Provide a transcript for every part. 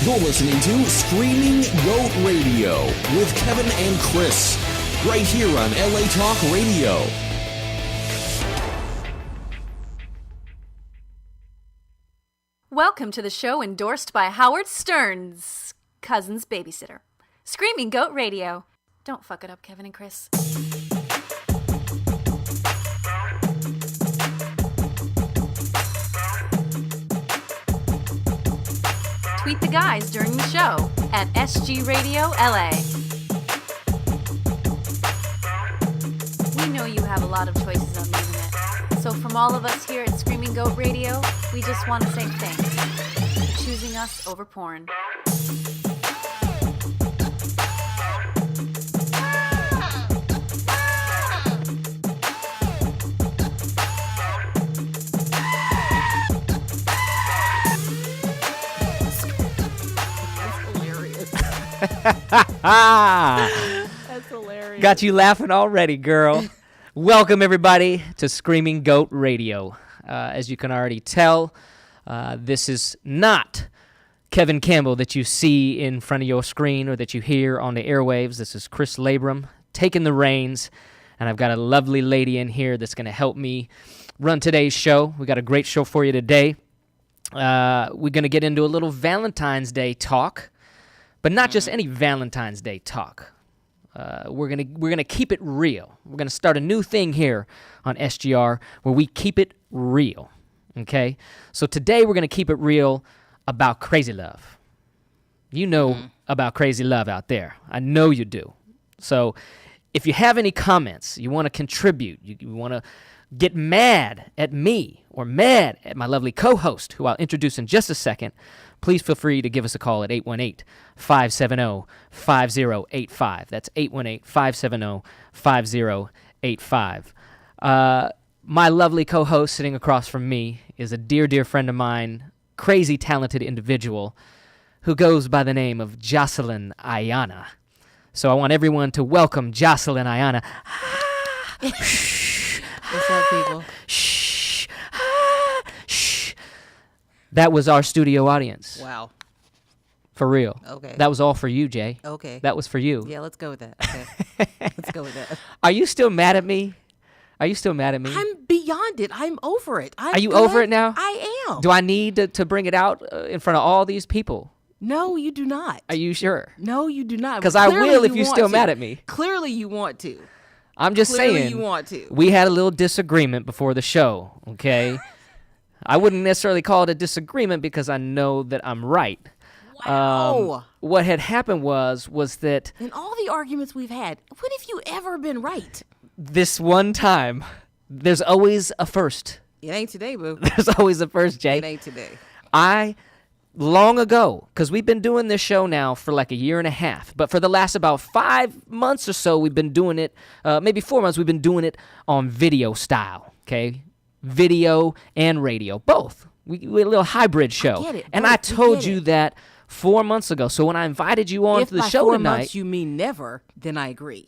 You're listening to Screaming Goat Radio with Kevin and Chris, right here on LA Talk Radio. Welcome to the show endorsed by Howard Stern's cousin's babysitter. Screaming Goat Radio. Don't fuck it up, Kevin and Chris. Tweet the guys during the show at SG Radio LA. We know you have a lot of choices on the internet. So from all of us here at Screaming Goat Radio, we just want to say thanks for choosing us over porn. That's hilarious. Got you laughing already, girl. Welcome, everybody, to Screaming Goat Radio. As you can already tell, this is not Kevin Campbell that you see in front of your screen or that you hear on the airwaves. This is Chris LABRUM taking the reins, and I've got a lovely lady in here that's going to help me run today's show. We got a great show for you today. We're going to get into a little Valentine's Day talk. But not just any Valentine's Day talk. We're gonna keep it real. We're gonna start a new thing here on SGR where we keep it real. Okay? So today we're gonna keep it real about crazy love. You know about crazy love out there. I know you do. So if you have any comments, you want to contribute, you want to get mad at me or mad at my lovely co-host, who I'll introduce in just a second, please feel free to give us a call at 818-570-5085. That's 818-570-5085. My lovely co-host sitting across from me is a dear, dear friend of mine, crazy talented individual who goes by the name of Jocelyn Ayana. So I want everyone to welcome Jocelyn Ayana. What's up, people? Shh. That was our studio audience. Wow. For real. Okay. That was all for you, Jay. Okay. That was for you. Yeah, let's go with that. Okay. Let's go with that. Are you still mad at me? Are you still mad at me? I'm beyond it. I'm over it. Are you over it now? I am. Do I need to bring it out in front of all these people? No, you do not. Are you sure? No, you do not. Because I Clearly will if you you're want still to. mad at me. Clearly you want to. I'm just Clearly saying. you want to. We had a little disagreement before the show, okay? I wouldn't necessarily call it a disagreement because I know that I'm right. Wow. What had happened was that In all the arguments we've had, when have you ever been right? this one time, there's always a first. It ain't today, boo. There's always a first, Jay. It ain't today. Long ago, because we've been doing this show now for like a year and a half, but for the last about 5 months or so, we've been doing it, maybe 4 months, we've been doing it on video style, okay? Video and radio, both. We're a little hybrid show. I get it. And Both. I We told get you it. that 4 months ago. So when I invited you on If to the by show 4 tonight, months you mean never, then I agree.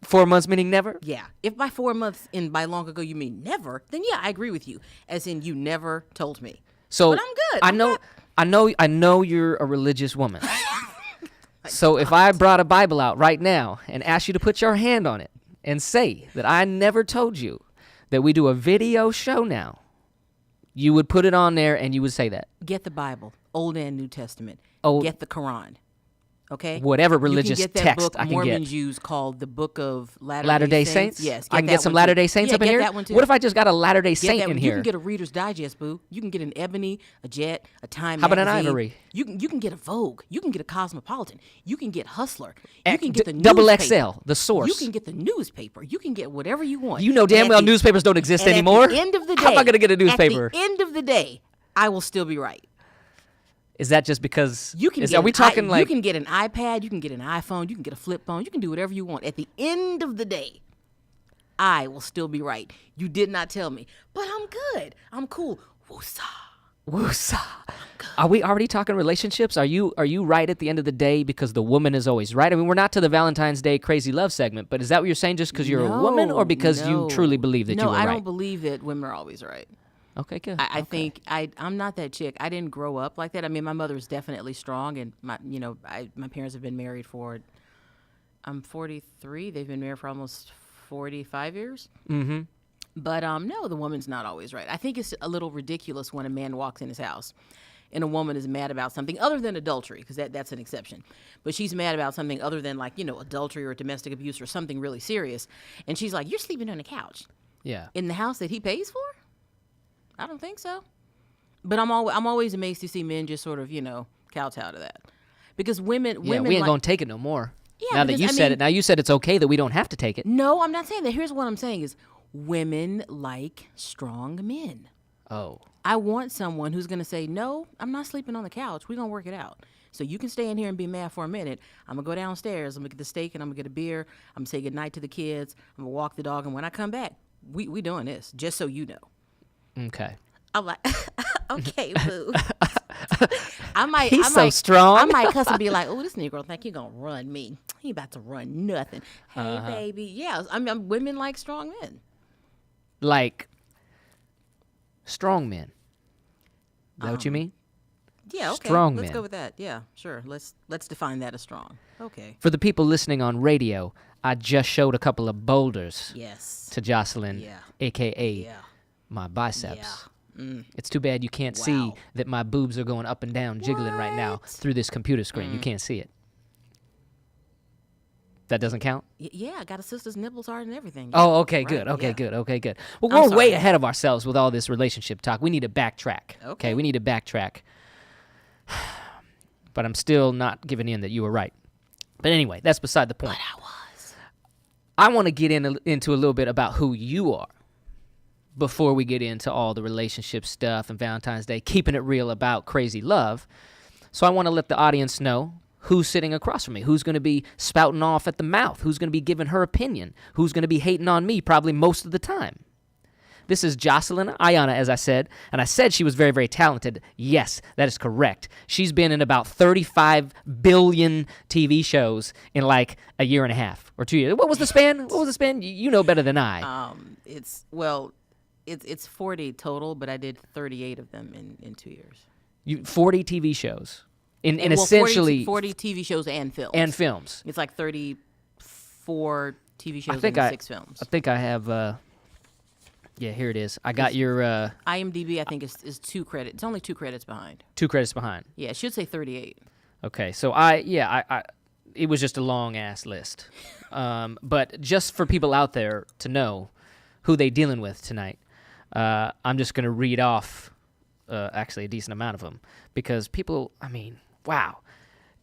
4 months meaning never? Yeah. If by 4 months and by long ago you mean never, then yeah, I agree with you. As in you never told me. So But I'm good. I know you're a religious woman. So if I brought a Bible out right now and asked you to put your hand on it and say that I never told you that we do a video show now, you would put it on there and you would say that. Get the Bible, Old and New Testament. Oh. Get the Quran. Okay? Whatever religious you can get that text book I can Mormons get. use called the Book of Latter-day Saints? Yes. I can that get some one too. Latter-day Saints up in get here? That one too. What if I just got a Latter-day Get Saint that in one. here? You can get a Reader's Digest, boo. You can get an Ebony, a Jet, a Time How about an magazine. Ivory? You can get a Vogue. You can get a Cosmopolitan. You can get Hustler. You can get the Double newspaper. XL, the Source. You can get the newspaper. You can get whatever you want. You know damn And well at the- newspapers don't exist and anymore. At the end of the day, How am I going to get a newspaper? At the end of the day, I will still be right. Is that just because? You can are we talking like? you can get an iPad, you can get an iPhone, you can get a flip phone, you can do whatever you want. At the end of the day, I will still be right. You did not tell me, but I'm good. I'm cool. Woosah. Woosah. Are we already talking relationships? Are you right at the end of the day because the woman is always right? I mean, we're not to the Valentine's Day crazy love segment, but is that what you're saying just because you're a woman or because you truly believe that you were right? No, I don't believe that women are always right. Okay, good. I Okay. think I'm not that chick. I didn't grow up like that. I mean, my mother's definitely strong, and my parents have been married for. I'm 43. They've been married for almost 45 years. Mm-hmm. But no, the woman's not always right. I think it's a little ridiculous when a man walks in his house and a woman is mad about something other than adultery, because that's an exception. But she's mad about something other than, like, adultery or domestic abuse or something really serious. And she's like, you're sleeping on the couch Yeah. in the house that he pays for? I don't think so. But I'm always amazed to see men just sort of, kowtow to that. Because women We ain't gonna take it no more. Yeah, Now that because, you said it, now you said it's okay that we don't have to take it. No, I'm not saying that. Here's what I'm saying is women like strong men. Oh. I want someone who's going to say, no, I'm not sleeping on the couch. We're going to work it out. So you can stay in here and be mad for a minute. I'm going to go downstairs. I'm going to get the steak and I'm going to get a beer. I'm going to say goodnight to the kids. I'm going to walk the dog. And when I come back, we doing this, just so you know. Okay. I'm like, okay, boo. I He's so strong. I might cuss and be like, oh, this Negro think he going to run me. He about to run nothing. Hey, baby. Yeah, women like strong men. Like strong men. Is that what you mean? Yeah, okay. Strong Let's men. go with that. Yeah, sure. Let's define that as strong. Okay. For the people listening on radio, I just showed a couple of boulders Yes. to Jocelyn, Yeah. a.k.a. Yeah. my biceps. Yeah. It's too bad you can't see Wow. that my boobs are going up and down, jiggling right now What? through this computer screen. You can't see it. That doesn't count? Yeah, I got a sister's nipples hard and everything. Oh, okay, Right, good. Okay, yeah. good. Okay, good. Well, I'm we're way sorry. ahead of ourselves with all this relationship talk. We need to backtrack. Okay. We need to backtrack. But I'm still not giving in that you were right. But anyway, that's beside the point. But I was. I want to get into a little bit about who you are before we get into all the relationship stuff and Valentine's Day, keeping it real about crazy love. So I want to let the audience know who's sitting across from me, who's going to be spouting off at the mouth, who's going to be giving her opinion, who's going to be hating on me probably most of the time. This is Jocelyn Ayana, as I said, and I said she was very, very talented. Yes, that is correct. She's been in about 35 billion TV shows in like a year and a half or 2 years. What was the span? What was the span? You know better than I. It's 40 total, but I did 38 of them in 2 years. 40 TV shows. In Well, essentially 40 TV shows and films. and films. It's like 34 TV shows think and I- 6 films. I think I have. Yeah, here it is. I got your IMDb, I think, is 2 credits. It's only 2 credits behind. 2 credits behind. Yeah, it should say 38. Okay, so it was just a long ass list. But just for people out there to know who they dealing with tonight, I'm just gonna read off actually a decent amount of them because people, I mean, wow.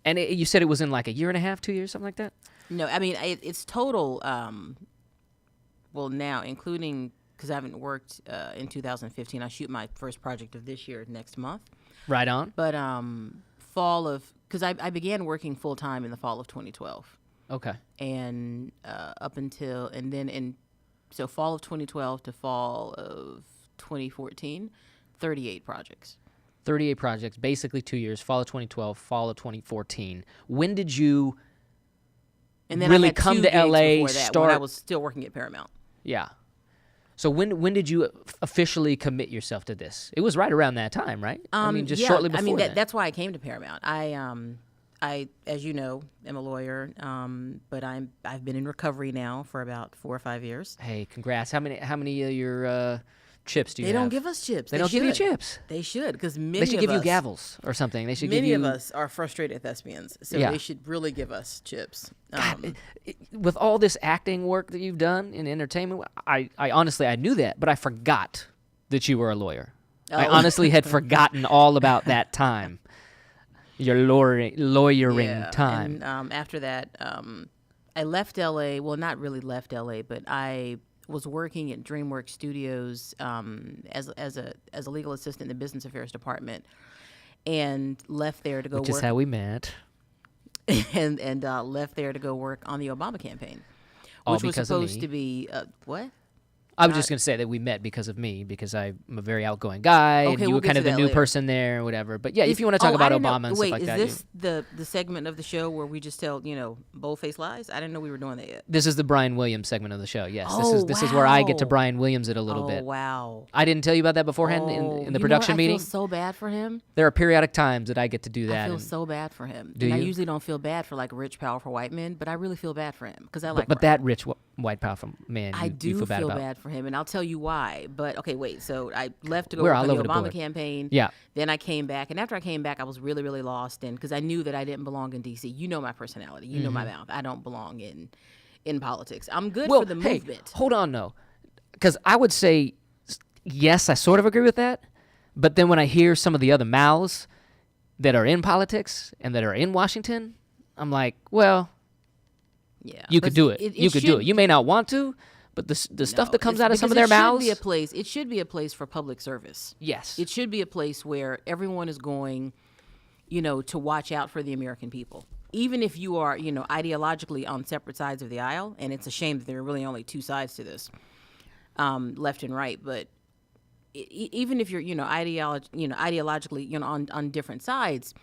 And you said it was in like a year and a half, 2 years, something like that. No, I mean, it's total, well, now, including, because I haven't worked in 2015. I shoot my first project of this year next month. Right on. But because I began working full-time in the fall of 2012. Okay. And so fall of 2012 to fall of 2014, 38 projects. 38 projects, basically 2 years, fall of 2012, fall of 2014. When did you And then really I had come 2 to gigs LA, before that start... when I was still working at Paramount. Yeah. So when did you officially commit yourself to this? It was right around that time, right? I mean, just Yeah, shortly before I mean, that. that's why I came to Paramount. I, as you know, am a lawyer, but I've been in recovery now for about 4 or 5 years. Hey, congrats. How many of your chips do you They have? don't give us chips. They don't give you should. chips. They should, because many They should give of you us, gavels or something. They should give many you... of us are frustrated thespians, so Yeah. they should really give us chips. God, with all this acting work that you've done in entertainment, I honestly, I knew that, but I forgot that you were a lawyer. I Oh. honestly had forgotten all about that time. Your lawyering Yeah, time. And after that, I left LA. Well, not really left LA, but I was working at DreamWorks Studios as a legal assistant in the business affairs department, and left there to go Which work. is how we met. and left there to go work on the Obama campaign, All which was because of supposed me. to be what? I was just going to say that we met because of me, because I'm a very outgoing guy, and you we'll were get kind to of the that new later. person there or whatever. But yeah, if you want to talk about Obama and stuff like that. Wait, is this the segment of the show where we just tell, bold-faced lies? I didn't know we were doing that yet. This is the Brian Williams segment of the show, yes. Oh, this is where I get to wow. Brian Williams it a little bit. Oh, wow. I didn't tell you about that beforehand in the production meeting. I feel so bad for him. There are periodic times that I get to do that. I feel and- so bad for him. Do and I you? usually don't feel bad for like rich, powerful white men, but I really feel bad for him because I like but Brian. that rich white powerful man, I you do feel bad about. for him, and I'll tell you why. But okay, wait. So I left to go We're work all on the over the Obama board. campaign. Yeah. Then I came back, and after I came back, I was really, really lost in because I knew that I didn't belong in D.C. You know my personality. You know my mouth. I don't belong in politics. I'm good Well, for the hey, movement. hold on, no, because I would say yes, I sort of agree with that. But then when I hear some of the other mouths that are in politics and that are in Washington, I'm like, well, Yeah, you but could do it. You could do it. You may not want to, but the stuff that comes out of some of their mouths. It should be a place for public service. Yes. It should be a place where everyone is going, to watch out for the American people. Even if you are, ideologically on separate sides of the aisle, and it's a shame that there are really only two sides to this, left and right. But even if you're, ideologically, on different sides,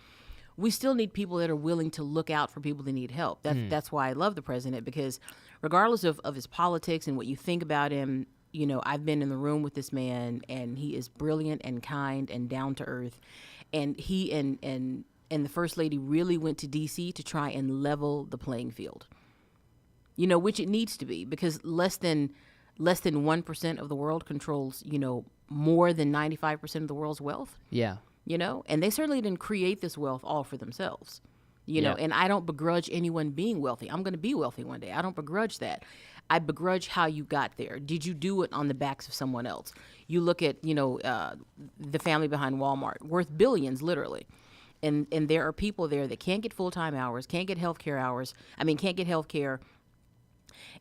we still need people that are willing to look out for people that need help. That's why I love the president, because regardless of his politics and what you think about him, I've been in the room with this man, and he is brilliant and kind and down to earth. And he and the First Lady really went to D.C. to try and level the playing field, which it needs to be, because less than 1% of the world controls, more than 95% of the world's wealth. Yeah. And they certainly didn't create this wealth all for themselves, and I don't begrudge anyone being wealthy. I'm going to be wealthy one day. I don't begrudge that. I begrudge how you got there. Did you do it on the backs of someone else? You look at, the family behind Walmart, worth billions, literally. And there are people there that can't get full-time hours, can't get health care,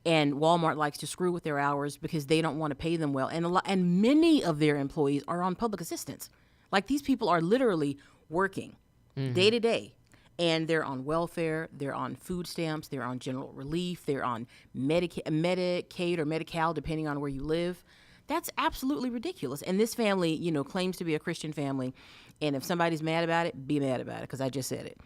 and Walmart likes to screw with their hours because they don't want to pay them well. And many of their employees are on public assistance. Like, these people are literally working day to day, and they're on welfare, they're on food stamps, they're on general relief, they're on Medicaid or Medi-Cal, depending on where you live. That's absolutely ridiculous. And this family, claims to be a Christian family, and if somebody's mad about it, be mad about it, because I just said it.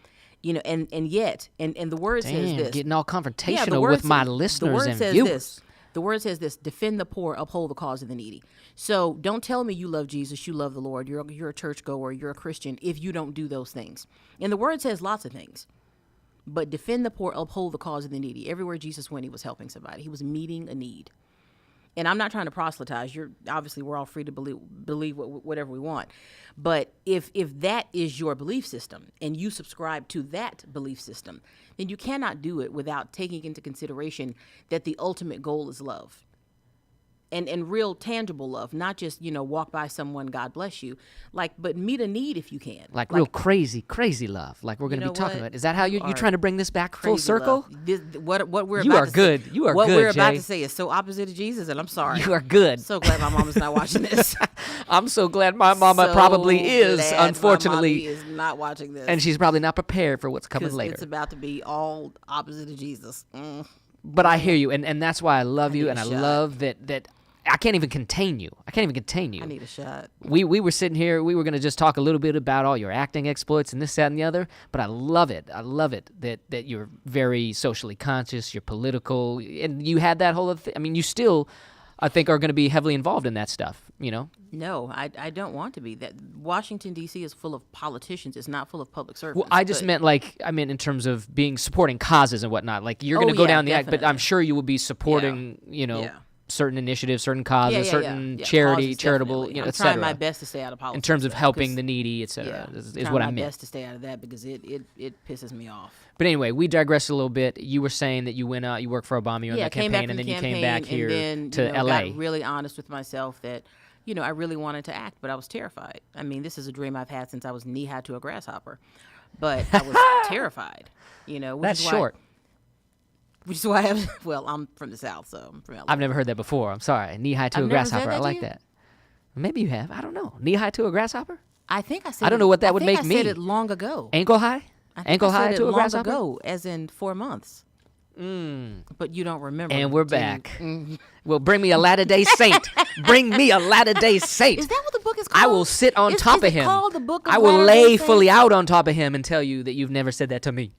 And yet the word says this. Getting all confrontational the word with my says- listeners and says viewers. this. The word says this: defend the poor, uphold the cause of the needy. So don't tell me you love Jesus, you love the Lord, you're a churchgoer, you're a Christian, if you don't do those things. And the word says lots of things. But defend the poor, uphold the cause of the needy. Everywhere Jesus went, he was helping somebody. He was meeting a need. And I'm not trying to proselytize. We're all free to believe whatever we want. But if that is your belief system and you subscribe to that belief system, then you cannot do it without taking into consideration that the ultimate goal is love. And real tangible love, not just, walk by someone, God bless you, but meet a need if you can. Like real crazy love, like we're going to be talking about. Is that how you're trying to bring this back full circle? What we're You about are to good. Say, You are what good, we're about Jay. to say is so opposite of Jesus, and I'm sorry. You are good. So glad my mama's not watching this. I'm so glad my mama So probably is, glad unfortunately. my mommy is not watching this. And she's probably not prepared for what's coming 'Cause later. it's about to be all opposite of Jesus. But I hear you, and that's why I love you, need and a I shot. love that I can't even contain you. I need a shot. We were sitting here, we were going to just talk a little bit about all your acting exploits and this, that, and the other, but I love it. I love it that you're very socially conscious, you're political, and you had that whole thing. I mean, you still, I think, are going to be heavily involved in that stuff, No, I don't want to be. That Washington, D.C. is full of politicians. It's not full of public servants. Well, I just meant in terms of supporting causes and whatnot. Like, you're going to go down the act, but I'm definitely. sure you will be supporting, certain initiatives, certain causes, certain charity, Causes, charitable, definitely. I'm et cetera. trying my best to stay out of politics. in terms of though, helping 'cause- the needy, et cetera, is trying what I my meant. best to stay out of that because it pisses me off. But anyway, we digressed a little bit. You were saying that you went out, you worked for Obama, you were on that came back campaign, from and then the you came campaign, back here and then, to L.A. got really honest with myself that, I really wanted to act, but I was terrified. I mean, this is a dream I've had since I was knee-high to a grasshopper. But I was terrified, which That's is why, short. Which is why I'm from the South, so I'm from LA. I've never heard that before. I'm sorry. Knee-high to I've a never said grasshopper. that I to like you? that. Maybe you have. I don't know. Knee-high to a grasshopper? I think I said I don't know what that would make I me. said it long ago. Ankle high? I think Ankle I said high it to a long grasshopper? ago, as in 4 months. But you don't remember. And we're back. Well, bring me a Latter-day Saint. Bring me a Latter-day Saint. Is that what the book is called? I will sit on top is of it him. Called the book of I will Latter-day lay Saints? fully out on top of him and tell you that you've never said that to me.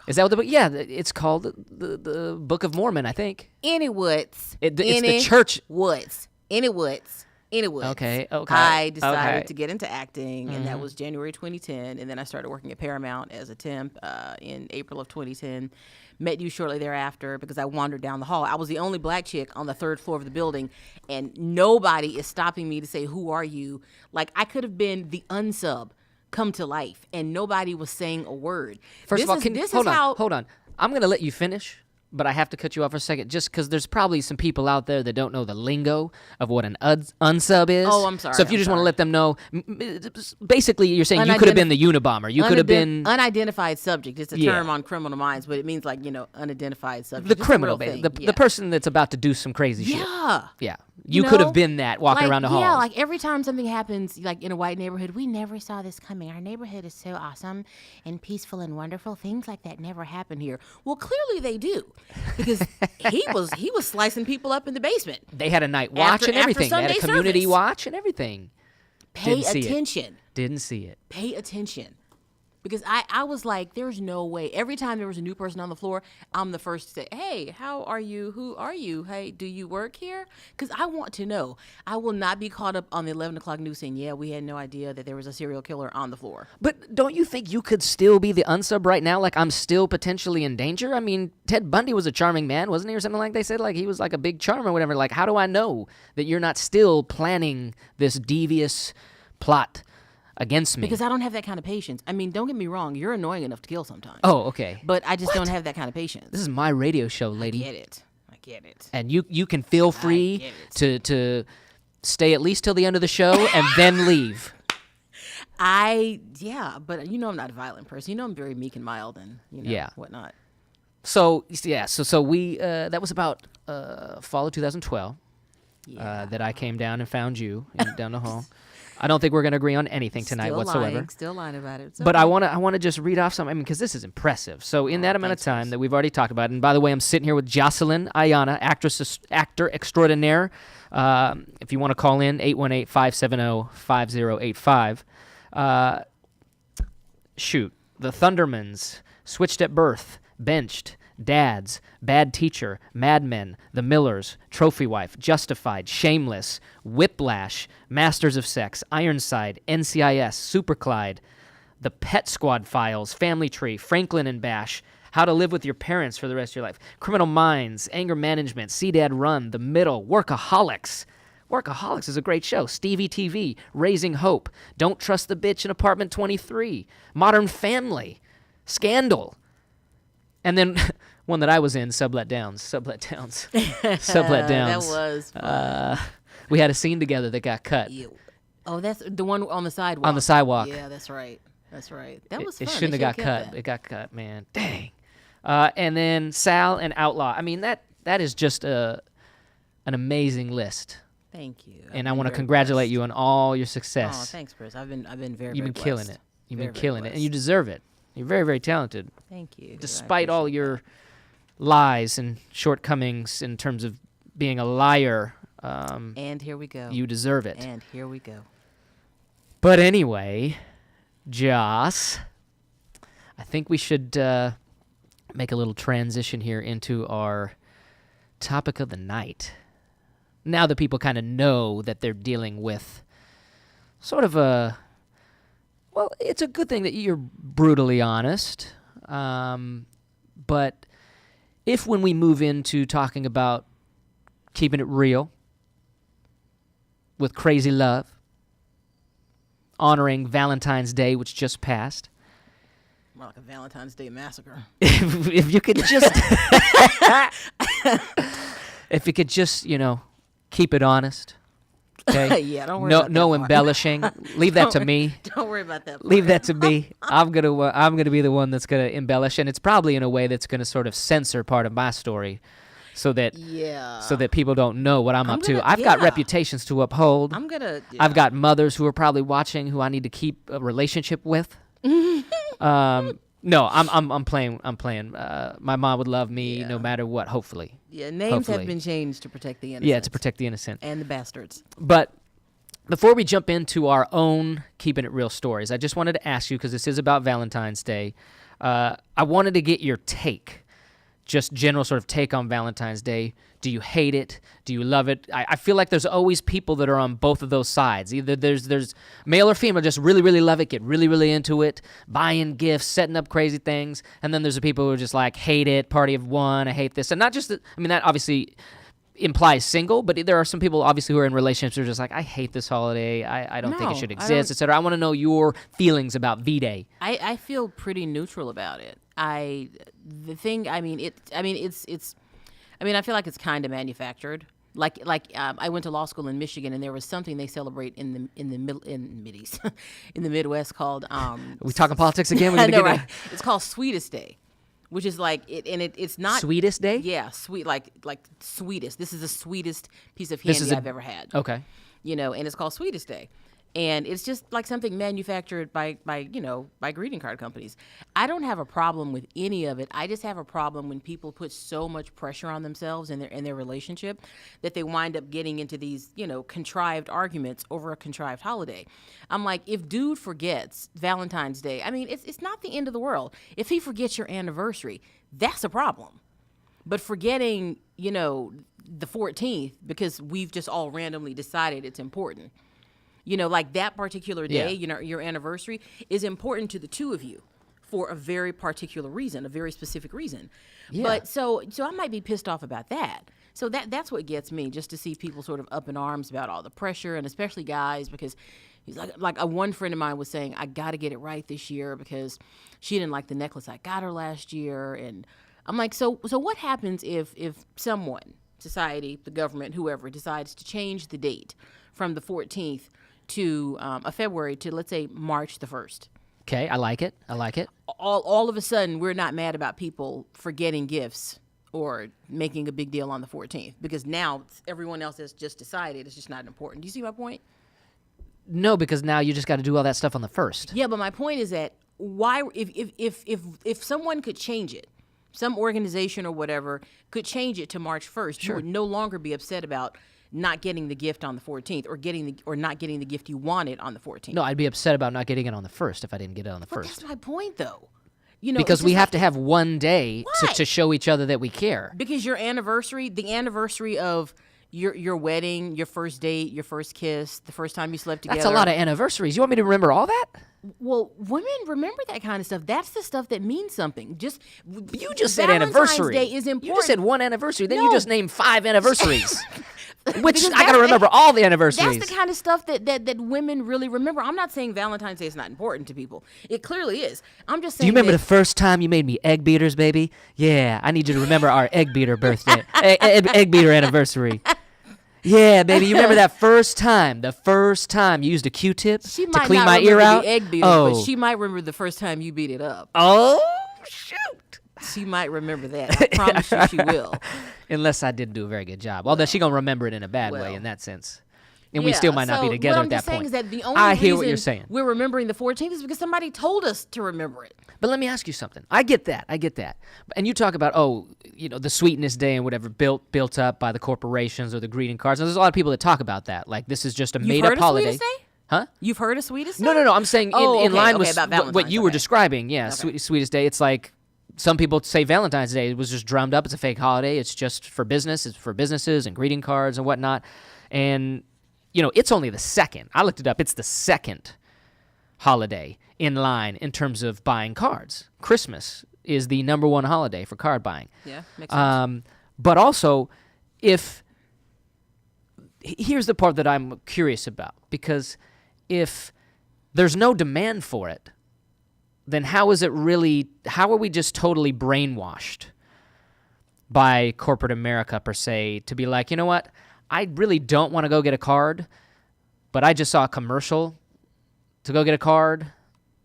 Is that what the book? Yeah, it's called the Book of Mormon, I think. Anywoods. It's the church. Woods. Anywoods. Okay. I decided Okay. to get into acting, and that was January 2010. And then I started working at Paramount as a temp in April of 2010. Met you shortly thereafter because I wandered down the hall. I was the only black chick on the 3rd floor of the building, and nobody is stopping me to say, "Who are you?" Like, I could have been the unsub come to life, and nobody was saying a word. First of all, hold on. I'm going to let you finish, but I have to cut you off for a second just because there's probably some people out there that don't know the lingo of what an unsub is. Oh, I'm sorry. So if you just want to let them know, basically you're saying you could have been the Unabomber. You could have been... Unidentified subject. It's a term on Criminal Minds, but it means like, unidentified subject. The It's a criminal, real thing. the person that's about to do some crazy shit. Yeah. Yeah. You could have been that walking around the halls. Yeah, like every time something happens, like in a white neighborhood, we never saw this coming. Our neighborhood is so awesome and peaceful and wonderful. Things like that never happen here. Well, clearly they do, because he was slicing people up in the basement. They had a night watch and everything. They had a Sunday community service. watch and everything. Pay attention. Didn't see it. Pay attention. Because I was like, there's no way. Every time there was a new person on the floor, I'm the first to say, "Hey, how are you? Who are you? Hey, do you work here?" Because I want to know. I will not be caught up on the 11 o'clock news saying, "Yeah, we had no idea that there was a serial killer on the floor." But don't you think you could still be the unsub right now? Like, I'm still potentially in danger? I mean, Ted Bundy was a charming man, wasn't he? Or something like they said? Like, he was like a big charm or whatever. Like, how do I know that you're not still planning this devious plot against me? Because I don't have that kind of patience. I mean, don't get me wrong. You're annoying enough to kill sometimes. Oh, okay. But I just don't have that kind of patience. This is my radio show, lady. I get it. And you can feel free get to stay at least till the end of the show and then leave. But I'm not a violent person. I'm very meek and mild and whatnot. So we that was about fall of 2012 that I came down and found you down the hall. I don't think we're going to agree on anything tonight whatsoever. Still lying about it. But I want to just read off some. I mean, because this is impressive. So in that amount of time that we've already talked about, and by the way, I'm sitting here with Jocelyn Ayana, actor extraordinaire. If you want to call in, 818-570-5085. Shoot, The Thundermans, Switched at Birth, Benched, Dads, Bad Teacher, Mad Men, The Millers, Trophy Wife, Justified, Shameless, Whiplash, Masters of Sex, Ironside, NCIS, Super Clyde, The Pet Squad Files, Family Tree, Franklin and Bash, How to Live with Your Parents for the Rest of Your Life, Criminal Minds, Anger Management, See Dad Run, The Middle, Workaholics. Workaholics is a great show. Stevie TV, Raising Hope, Don't Trust the Bitch in Apartment 23, Modern Family, Scandal. And then one that I was in, Sublet Downs. Sublet Downs. That was fun. We had a scene together that got cut. Oh, that's the one on the sidewalk. On the sidewalk. Yeah, that's right. That was fun. It shouldn't have got cut. It got cut, man. Dang. And then Sal and Outlaw. I mean, that is just an amazing list. Thank you. And I want to congratulate you on all your success. Oh, thanks, Chris. I've been very. You've been blessed. killing it. You've been killing it, blessed. and you deserve it. You're very, very talented. Thank you. Despite all your lies and shortcomings in terms of being a liar. And here we go. You deserve it. And here we go. But anyway, Joss, I think we should make a little transition here into our topic of the night. Now that people kind of know that they're dealing with sort of well, it's a good thing that you're brutally honest. But if when we move into talking about keeping it real with crazy love, honoring Valentine's Day, which just passed. More like a Valentine's Day massacre. If you could just, if you could just, keep it honest. Okay. Yeah, don't worry about that no part. embellishing. Leave that to me. Don't worry about that part. Leave that to me. I'm gonna be the one that's gonna embellish, and it's probably in a way that's gonna sort of censor part of my story, so that people don't know what I'm up to. I've got reputations to uphold. I've got mothers who are probably watching who I need to keep a relationship with. No, I'm playing. My mom would love me no matter what. Hopefully. Yeah, names have been changed to protect the innocent. Yeah, to protect the innocent and the bastards. But before we jump into our own keeping it real stories, I just wanted to ask you, because this is about Valentine's Day. I wanted to get your take, just general sort of take on Valentine's Day. Do you hate it? Do you love it? I feel like there's always people that are on both of those sides. Either there's male or female, just really, really love it, get really, really into it, buying gifts, setting up crazy things. And then there's the people who are just like, hate it, party of one, I hate this. And not just, that obviously implies single, but there are some people obviously who are in relationships who are just like, I hate this holiday. I don't think it should exist, etc. I want to know your feelings about V-Day. I feel pretty neutral about it. I feel like it's kind of manufactured. I went to law school in Michigan, and there was something they celebrate in the Mideast, in the Midwest called. Are we talking politics again? I know, right? It's called Sweetest Day, which is it's not Sweetest Day. Yeah, sweet, like sweetest. This is the sweetest piece of candy I've ever had. Okay. And it's called Sweetest Day. And it's just like something manufactured by greeting card companies. I don't have a problem with any of it. I just have a problem when people put so much pressure on themselves in their relationship that they wind up getting into these, contrived arguments over a contrived holiday. I'm like, if dude forgets Valentine's Day, it's not the end of the world. If he forgets your anniversary, that's a problem. But forgetting, the 14th because we've just all randomly decided it's important. Like that particular day, your anniversary is important to the two of you for a very particular reason, a very specific reason. Yeah. But so I might be pissed off about that. So that's what gets me, just to see people sort of up in arms about all the pressure, and especially guys, because he's like one friend of mine was saying, I got to get it right this year because she didn't like the necklace I got her last year. And I'm like, so what happens if someone, society, the government, whoever, decides to change the date from the 14th to February to, let's say, March the 1st. Okay, I like it. All of a sudden, we're not mad about people forgetting gifts or making a big deal on the 14th because now everyone else has just decided it's just not important. Do you see my point? No, because now you just got to do all that stuff on the 1st. Yeah, but my point is that why, if someone could change it, some organization or whatever could change it to March 1st, you would no longer be upset about not getting the gift on the 14th or not getting the gift you wanted on the 14th. No, I'd be upset about not getting it on the 1st if I didn't get it on the 1st. That's my point, though. Because we have to have one day to show each other that we care. Because your anniversary, the anniversary of your wedding, your first date, your first kiss, the first time you slept together. That's a lot of anniversaries. You want me to remember all that? Well, women remember that kind of stuff. That's the stuff that means something. You just said anniversary. Day is important. You just said one anniversary. Then you just named 5 anniversaries. Which I got to remember all the anniversaries. That's the kind of stuff that women really remember. I'm not saying Valentine's Day is not important to people. It clearly is. I'm just saying. Do you remember the first time you made me egg beaters, baby? Yeah, I need you to remember our egg beater birthday, egg beater anniversary. Yeah, baby, you remember that first time? The first time you used a Q-tip to clean my ear out? The egg beater, but she might remember the first time you beat it up. Oh, shoot. She might remember that. I promise you she will. Unless I didn't do a very good job. Although she's going to remember it in a bad way in that sense. And we still might not be together at that point. What I'm just saying is that the only hear what you're saying. We're remembering the 14th is because somebody told us to remember it. But let me ask you something. I get that. And you talk about, the Sweetness Day and whatever built up by the corporations or the greeting cards. And there's a lot of people that talk about that. Like, this is just a made-up holiday. You've heard of Sweetest Day? Huh? You've heard of Sweetest Day? No. I'm saying in line with what you were describing. Yeah, Okay. Sweetest Day. It's like some people say Valentine's Day was just drummed up. It's a fake holiday. It's just for business. It's for businesses and greeting cards and whatnot. And it's only the second. I looked it up. It's the second holiday in line in terms of buying cards. Christmas is the number one holiday for card buying. Yeah, makes sense. But also, here's the part that I'm curious about, because if there's no demand for it, then how are we just totally brainwashed by corporate America, per se, to be like, you know what? I really don't want to go get a card, but I just saw a commercial to go get a card,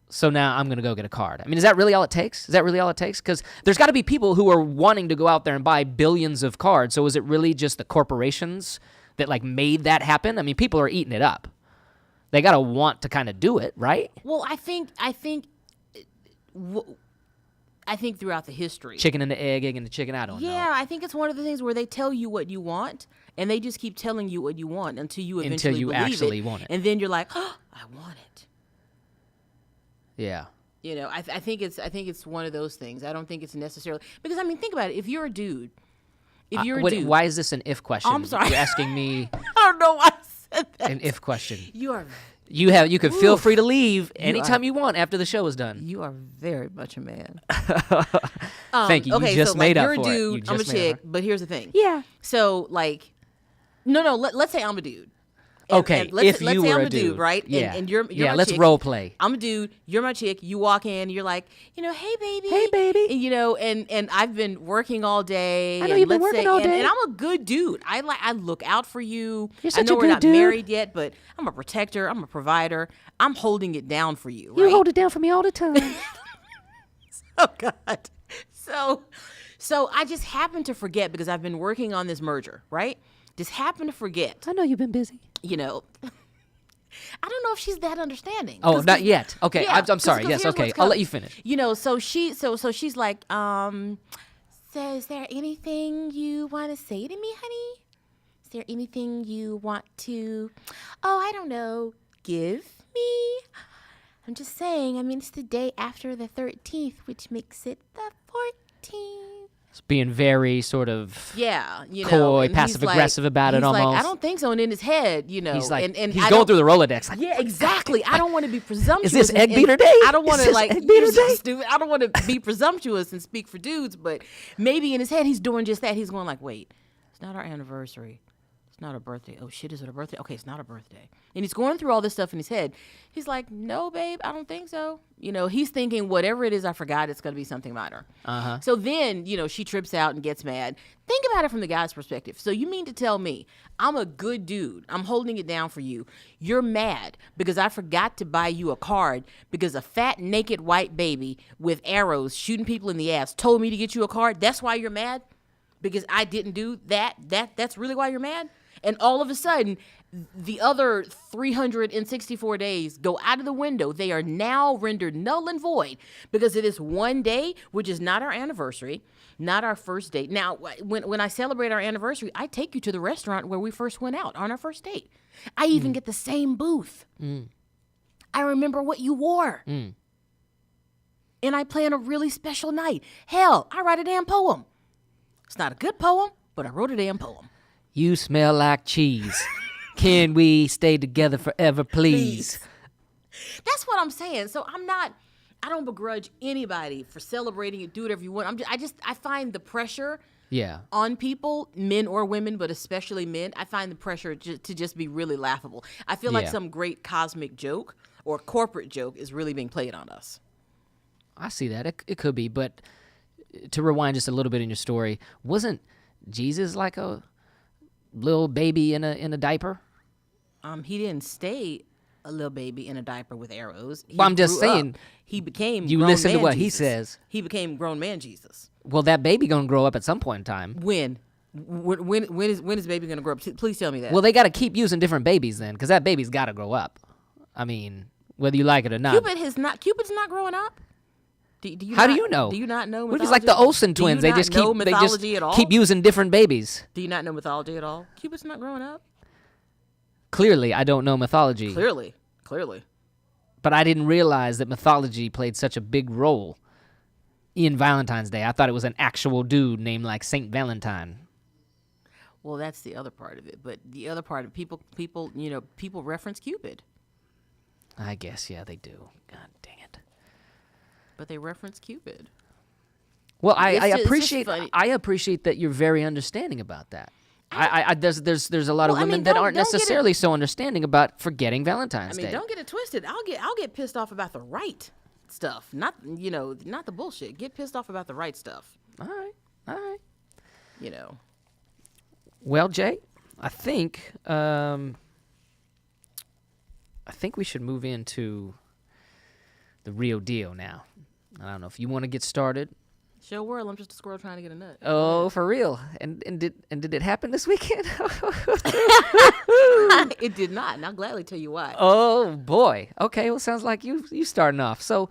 so now I'm going to go get a card. I mean, is that really all it takes? Because there's got to be people who are wanting to go out there and buy billions of cards, so is it really just the corporations that, made that happen? I mean, people are eating it up. They got to want to kind of do it, right? Well, I think I think throughout the history. Chicken and the egg and the chicken, I don't know. Yeah, I think it's one of the things where they tell you what you want, and they just keep telling you what you want until you eventually believe actually it, want it. and then you're like, oh, I want it. Yeah. You know, I think it's one of those things. I don't think it's necessarily because I mean, think about it. If you're a dude, dude, why is this an if question? I'm sorry. You're asking me I don't know why I said that. an if question. You are. You could feel free to leave anytime you want after the show is done. You are very much a man. Thank you. Okay, you just so made like, up you're for a it. dude. I'm a chick. But here's the thing. Yeah. So like, no. Let's say I'm a dude. Okay, let's if say you were I'm a dude, right? Yeah. And you're yeah. my Let's chick. role play. I'm a dude. You're my chick. You walk in. You're like, hey baby. Hey, baby. And, and I've been working all day. I know and you've been let's working say- all day. And I'm a good dude. I look out for you. You're I such know a we're good not dude. married yet, but I'm a protector. I'm a provider. I'm holding it down for you. You right? hold it down for me all the time. Oh God. So I just happened to forget because I've been working on this merger, right? Just happened to forget. I know you've been busy. I don't know if she's that understanding. Oh, not yet. Okay, Yeah, I'm sorry. 'cause Yes, here's okay. what's I'll let coming. you finish. So she's like, so is there anything you want to say to me, honey? Is there anything you want to, I don't know, give me? I'm just saying, I mean, it's the day after the 13th, which makes it the 14th. It's being very sort of Yeah, coy, and he's passive-aggressive about it he's like, almost. I don't think so. And in his head, He's like, and he's I going don't- through the Rolodex. Like, Yeah, exactly. I don't want to be presumptuous. this egg and beater day? I don't want Is to this like. egg beater You're so day? stupid. I don't want to be presumptuous and speak for dudes, but maybe in his head he's doing just that. He's going like, wait, it's not our anniversary. It's not a birthday. Oh shit, is it a birthday? Okay, it's not a birthday. And he's going through all this stuff in his head. He's like, no, babe, I don't think so. He's thinking whatever it is I forgot, it's going to be something minor. Uh-huh. So then, she trips out and gets mad. Think about it from the guy's perspective. So you mean to tell me I'm a good dude. I'm holding it down for you. You're mad because I forgot to buy you a card because a fat, naked white baby with arrows shooting people in the ass told me to get you a card. That's why you're mad? Because I didn't do that? That's really why you're mad? And all of a sudden, the other 364 days go out of the window. They are now rendered null and void because of this one day, which is not our anniversary, not our first date. Now, when I celebrate our anniversary, I take you to the restaurant where we first went out on our first date. I even get the same booth. I remember what you wore. And I plan a really special night. Hell, I write a damn poem. It's not a good poem, but I wrote a damn poem. You smell like cheese. Can we stay together forever, please? That's what I'm saying. So I don't begrudge anybody for celebrating it. Do whatever you want. I find the pressure Yeah. on people, men or women, but especially men. I find the pressure to just be really laughable. I feel like Yeah. some great cosmic joke or corporate joke is really being played on us. I see that. It could be, but to rewind just a little bit in your story, wasn't Jesus like a little baby in a diaper? He didn't stay a little baby in a diaper with arrows. He Well, I'm just grew up. saying, He became. you grown listen to man what he Jesus. says. He became grown man Jesus. Well, that baby gonna grow up at some point in time. When is baby gonna grow up? Please tell me that. Well, they got to keep using different babies then, because that baby's got to grow up. I mean, whether you like it or not. Cupid's not growing up. Do you How not, do you know? Do you not know? What if it's like the mythology? Olsen Do you twins? They not just know keep mythology at all? keep using different babies. Do you not know mythology at all? Cupid's not growing up. Clearly, I don't know mythology. Clearly. But I didn't realize that mythology played such a big role in Valentine's Day. I thought it was an actual dude named like Saint Valentine. Well, that's the other part of it. But the other part of people reference Cupid, I guess, yeah, they do. God dang it. but they reference Cupid. Well, It's I just appreciate funny. I appreciate that you're very understanding about that. There's a lot of Well, I women mean, that don't- aren't don't get it- necessarily so understanding about forgetting Valentine's I mean, Day. don't get it twisted. I'll get pissed off about the right stuff, not the bullshit. Get pissed off about the right stuff. All right. Well, Jay, I think we should move into the real deal now. I don't know if you want to get started. Show world, I'm just a squirrel trying to get a nut. Oh, for real? And did it happen this weekend? It did not, and I'll gladly tell you why. Oh boy. Okay. Well, sounds like you starting off. So,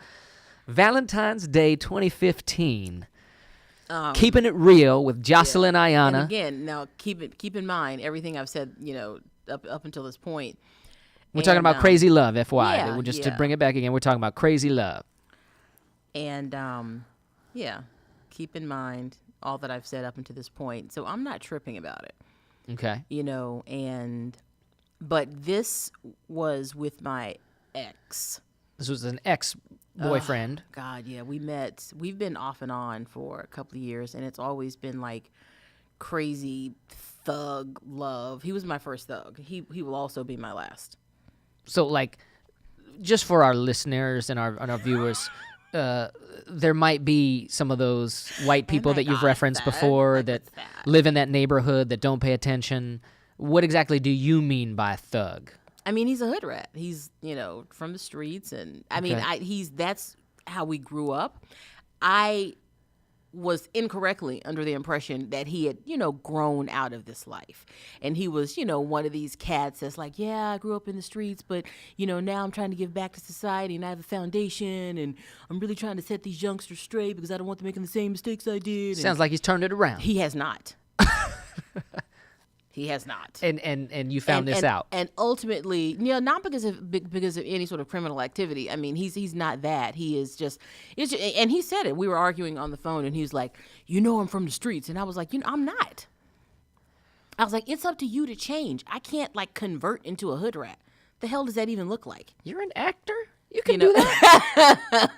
Valentine's Day 2015. Keeping it real with Jocelyn Ayana. And again, now keep in mind everything I've said, up until this point. We're talking about crazy love, FY. Yeah, Just to bring it back again, we're talking about crazy love. And keep in mind all that I've said up until this point. So I'm not tripping about it. Okay. But this was with my ex. This was an ex-boyfriend. God, yeah, we've been off and on for a couple of years, and it's always been like crazy thug love. He was my first thug. He will also be my last. So, like, just for our listeners and our viewers, there might be some of those white people that you've referenced before that live in that neighborhood that don't pay attention. What exactly do you mean by thug? I mean, he's a hood rat. He's, from the streets, and I mean, that's how we grew up. I was incorrectly under the impression that he had, grown out of this life. And he was, one of these cats that's like, yeah, I grew up in the streets, but, now I'm trying to give back to society and I have a foundation and I'm really trying to set these youngsters straight because I don't want them making the same mistakes I did. Sounds like he's turned it around. He has not. He has not. And you found this out. And ultimately, not because of any sort of criminal activity. I mean, he's not that. He is just, and he said it. We were arguing on the phone, and he was like, I'm from the streets. And I was like, I'm not. I was like, it's up to you to change. I can't, convert into a hood rat. The hell does that even look like? You're an actor? You can do that.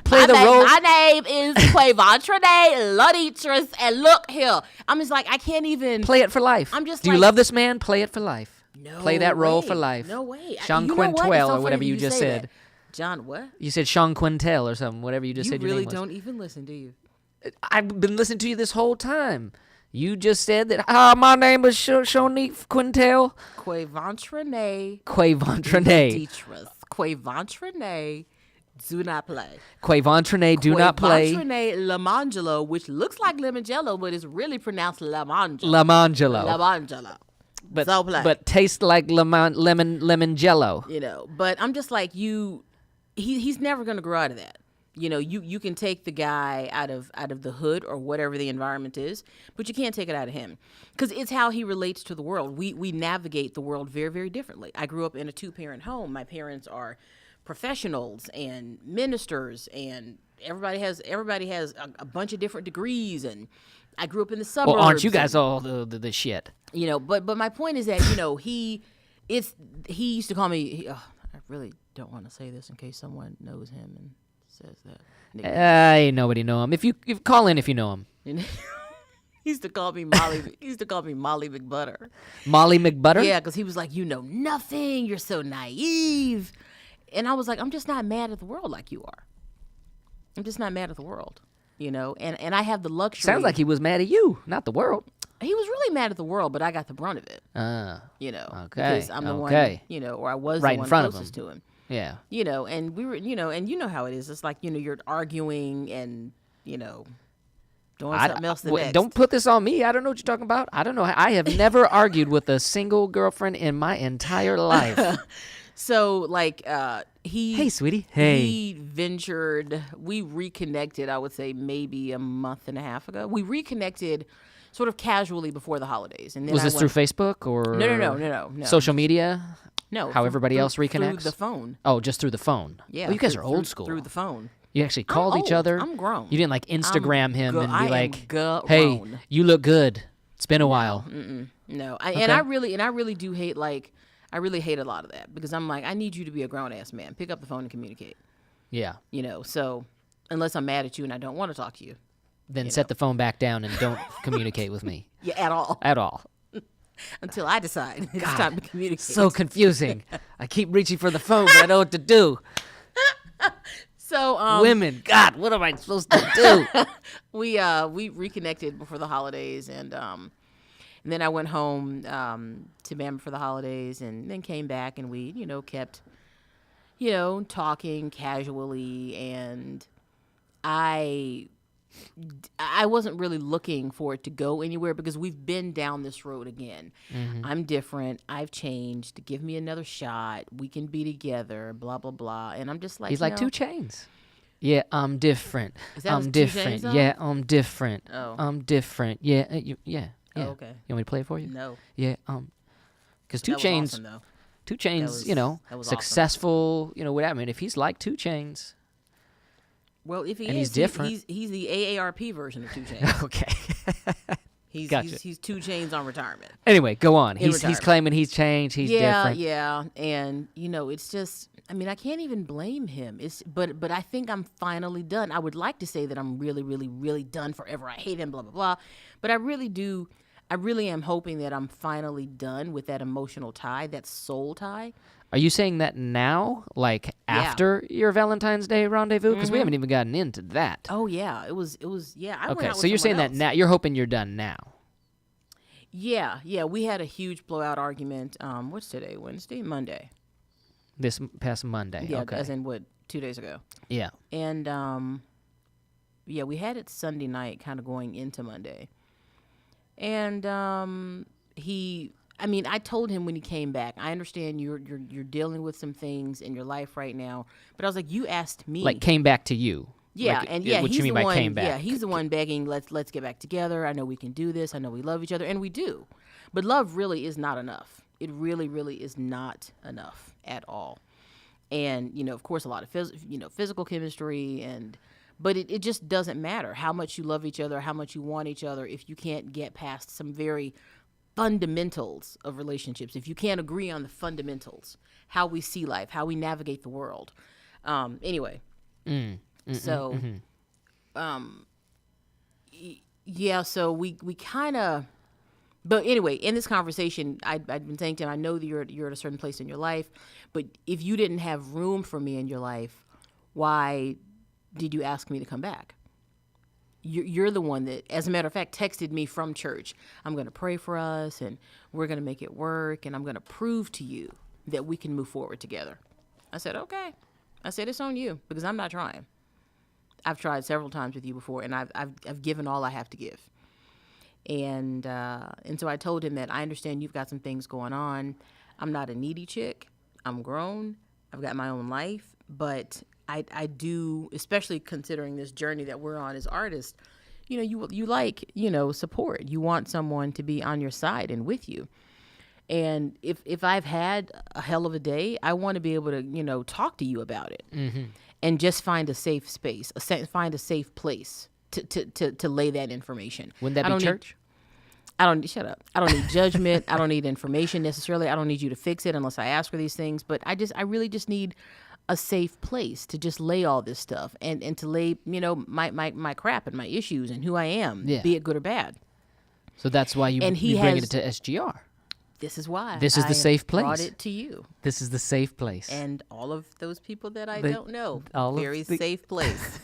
Play the role. My name is Quavantrene Luditris, and look here. I'm just like, I can't even. Play it for life. I'm just Do you love this man? Play it for life. No Play that role way. for life. No way. Sean You know what? It's Quintel so or whatever funny you just say said. that. John what? You said Sean Quintel or something, whatever you just said your really name was. don't even listen, do you? I've been listening to you this whole time. You just said that, my name is Shonique Quintel. Quavantrene Quavantrene. Quavantrene. Do not play. Quavantrene, do not play. Quavantrene Lamangelo, which looks like Lemon-Jello, but it's really pronounced Lamangelo. Lamangelo. Lamangelo. But, So play. but tastes like lemon jello. But I'm just like, he's never going to grow out of that. You can take the guy out of the hood or whatever the environment is, but you can't take it out of him because it's how he relates to the world. We navigate the world very, very differently. I grew up in a 2-parent home. My parents are professionals and ministers, and everybody has a bunch of different degrees, and I grew up in the suburbs. Well, aren't you guys all the shit? But my point is that he used to call me. I really don't want to say this in case someone knows him and says that. Ain't nobody know him. If you call in if you know him. He used to call me Molly. He used to call me Molly McButter. Molly McButter? Yeah, because he was like, you know nothing. You're so naive. And I was like, I'm just not mad at the world like you are. I'm just not mad at the world, And I have the luxury. Sounds like he was mad at you, not the world. He was really mad at the world, but I got the brunt of it. Okay. Because I'm the one, or I was right the in one front closest to him. Yeah. And we were, and you know how it is. It's like, you're arguing and, doing something else the next. Don't put this on me. I don't know what you're talking about. I don't know. I have never argued with a single girlfriend in my entire life. So, hey, sweetie. Hey. We reconnected, I would say, maybe a month and a half ago. We reconnected sort of casually before the holidays. And then Was this through Facebook or? No. Social media? No. How everybody else reconnects? Through the phone. Oh, just through the phone. Yeah. Oh, you guys are old school. Through the phone. You actually called each other? I'm grown. You didn't Instagram him and be like, grown. hey, you look good. It's been a while. No. And I really do hate, I really hate a lot of that because I'm like, I need you to be a grown-ass man. Pick up the phone and communicate. Yeah. So unless I'm mad at you and I don't want to talk to you. Then set the phone back down and don't communicate with me. Yeah, at all. At all. Until I decide it's time to communicate. So confusing. I keep reaching for the phone, but I don't know what to do. So women, God, what am I supposed to do? We reconnected before the holidays, and then I went home to Bama for the holidays, and then came back, and we kept talking casually, and I wasn't really looking for it to go anywhere because we've been down this road again. Mm-hmm. I'm different. I've changed. Give me another shot. We can be together, blah, blah, blah. And I'm just like, he's like 2 Chainz. Yeah, I'm different. Is that I'm a 2 different. Chainz song? Yeah, I'm different. Oh. I'm different. Yeah, yeah. Oh, Yeah. okay. You want me to play it for you? No. Yeah, because 2 That was Chainz, awesome, though. 2 Chainz, was- you know, that was awesome. successful, you know, what I mean, if he's like 2 Chainz, Well, if he And is, he's different. He's the AARP version of 2 Chainz. okay. He's Gotcha. he's 2 Chainz on retirement. Anyway, go on. In He's retirement. claiming he's changed. He's different. Yeah, and it's just. I mean, I can't even blame him. But I think I'm finally done. I would like to say that I'm really, really, really done forever. I hate him, blah blah blah. But I really do. I really am hoping that I'm finally done with that emotional tie, that soul tie. Are you saying that now, like after your Valentine's Day rendezvous? Because we haven't even gotten into that. Oh yeah, it was. Yeah, I went Okay, out so with you're saying someone that else. now. You're hoping you're done now. Yeah. We had a huge blowout argument. What's today? Wednesday, Monday. This past Monday. Yeah, Okay. as in 2 days ago. Yeah. And yeah, we had it Sunday night, kind of going into Monday. And I told him when he came back, I understand you're dealing with some things in your life right now, but I was like, you asked me. Like came back to you. Yeah, Like, and yeah, what he's you mean the by one. came back? Yeah, he's the one begging. Let's get back together. I know we can do this. I know we love each other, and we do. But love really is not enough. It really, really is not enough at all. And of course, a lot of physical chemistry, but it just doesn't matter how much you love each other, how much you want each other, if you can't get past some very fundamentals of relationships. If you can't agree on the fundamentals, how we see life, how we navigate the world. Anyway. So, yeah, so we kind of, but anyway, in this conversation, I'd been saying to him, I know that you're at a certain place in your life, but if you didn't have room for me in your life, why did you ask me to come back? You're the one that, as a matter of fact, texted me from church. I'm going to pray for us, and we're going to make it work, and I'm going to prove to you that we can move forward together. I said, okay. I said, it's on you, because I'm not trying. I've tried several times with you before, and I've given all I have to give. And so I told him that I understand you've got some things going on. I'm not a needy chick. I'm grown. I've got my own life. But I do, especially considering this journey that we're on as artists, you like, support. You want someone to be on your side and with you. And if I've had a hell of a day, I want to be able to, talk to you about it. Mm-hmm. And just find a safe space, find a safe place to lay that information. Wouldn't that be church? Shut up. I don't need judgment. I don't need information necessarily. I don't need you to fix it unless I ask for these things. But I really just need a safe place to just lay all this stuff and to lay, my crap and my issues and who I am, be it good or bad. So that's why you bring it to SGR. This is why. This is the safe place. Brought it to you. This is the safe place. And all of those people that I don't know. Very safe place.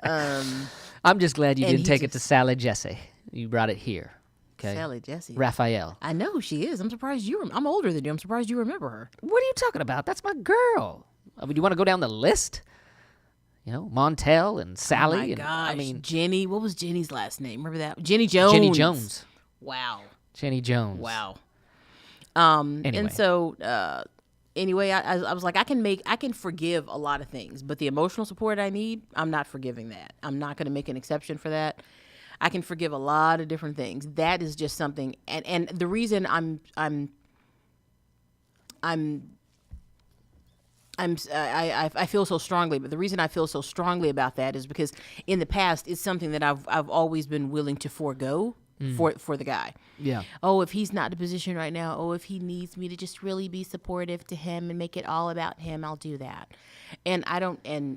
I'm just glad you didn't take it to Sally Jesse. You brought it here. Okay. Sally Jesse. Raphael. I know who she is. I'm surprised I'm older than you. I'm surprised you remember her. What are you talking about? That's my girl. I mean, do you want to go down the list? Montel and Sally. Oh my and gosh. Jenny. What was Jenny's last name? Remember that? Jenny Jones. Jenny Jones. Wow. Jenny Jones. Wow. Anyway. And so, anyway, I was like, I can forgive a lot of things, but the emotional support I need, I'm not forgiving that. I'm not going to make an exception for that. I can forgive a lot of different things. That is just something, and the reason I feel so strongly, but the reason I feel so strongly about that is because in the past, it's something that I've always been willing to forego. For the guy. Yeah. Oh, if he's not in a position right now, if he needs me to just really be supportive to him and make it all about him, I'll do that. And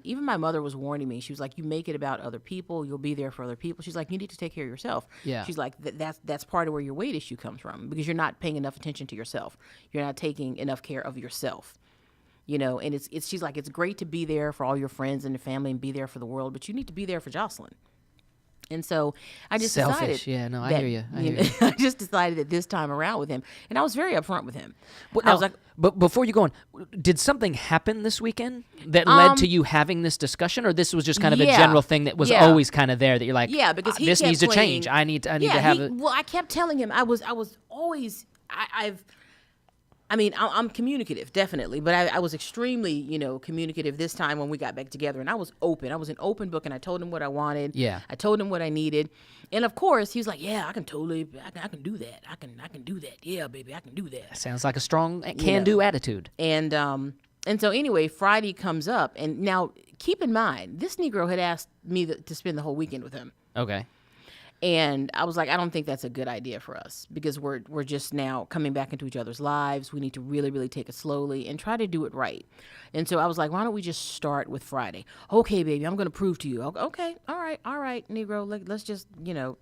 even my mother was warning me. She was like, you make it about other people, you'll be there for other people. She's like, you need to take care of yourself. Yeah. She's like, that's part of where your weight issue comes from, because you're not paying enough attention to yourself. You're not taking enough care of yourself. And she's like, it's great to be there for all your friends and your family and be there for the world, but you need to be there for Jocelyn. And so I just Selfish. decided. Yeah, no, I hear you. I just decided that this time around with him, and I was very upfront with him. But I was like, but before you go on, did something happen this weekend that led to you having this discussion, or this was just kind of a general thing that was always kind of there that you're like, because he this kept needs to playing, change. I need to have it. Well, I kept telling him I was always I mean, I'm communicative, definitely, but I was extremely, communicative this time when we got back together, and I was open. I was an open book, and I told him what I wanted. Yeah. I told him what I needed, and of course, he was like, "Yeah, I can totally, I can do that. I can do that. Yeah, baby, I can do that." Sounds like a strong can-do attitude. And so anyway, Friday comes up, and now keep in mind, this Negro had asked me to spend the whole weekend with him. Okay. And I was like, I don't think that's a good idea for us because we're just now coming back into each other's lives. We need to really, really take it slowly and try to do it right. And so I was like, why don't we just start with Friday? Okay, baby, I'm going to prove to you. Okay, all right, Negro, let's just,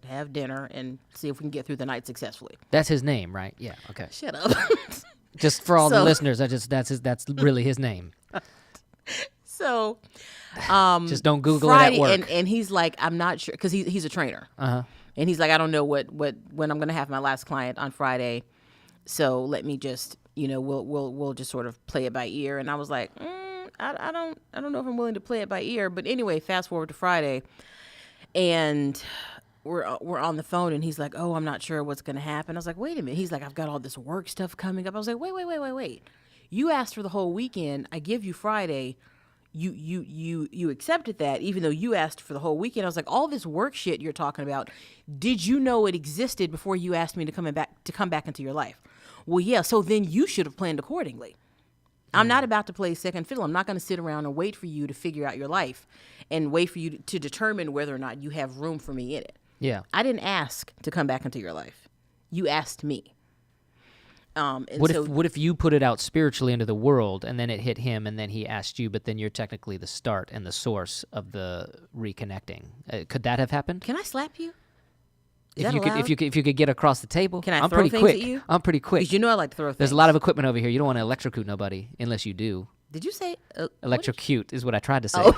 have dinner and see if we can get through the night successfully. That's his name, right? Yeah, okay. Shut up. Just for all the listeners, that's really his name. So, just don't Google Friday, it at work. and he's like, I'm not sure, because he's a trainer. Uh-huh. And he's like, I don't know when I'm going to have my last client on Friday, so let me just, we'll just sort of play it by ear. And I was like, I don't know if I'm willing to play it by ear. But anyway, fast forward to Friday, and we're on the phone, and he's like, oh, I'm not sure what's going to happen. I was like, wait a minute. He's like, I've got all this work stuff coming up. I was like, wait. You asked for the whole weekend. I give you Friday. You accepted that, even though you asked for the whole weekend. I was like, all this work shit you're talking about, did you know it existed before you asked me to come back into your life? Well, yeah, so then you should have planned accordingly. I'm not about to play second fiddle. I'm not going to sit around and wait for you to figure out your life and wait for you to determine whether or not you have room for me in it. Yeah. I didn't ask to come back into your life. You asked me. What if you put it out spiritually into the world, and then it hit him, and then he asked you, but then you're technically the start and the source of the reconnecting? Could that have happened? Can I slap you? If you could get across the table. Can I I'm throw pretty things quick. at you? I'm pretty quick. Because I like to throw things. There's a lot of equipment over here. You don't want to electrocute nobody unless you do. Did you say Electrocute is what I tried to say. Oh.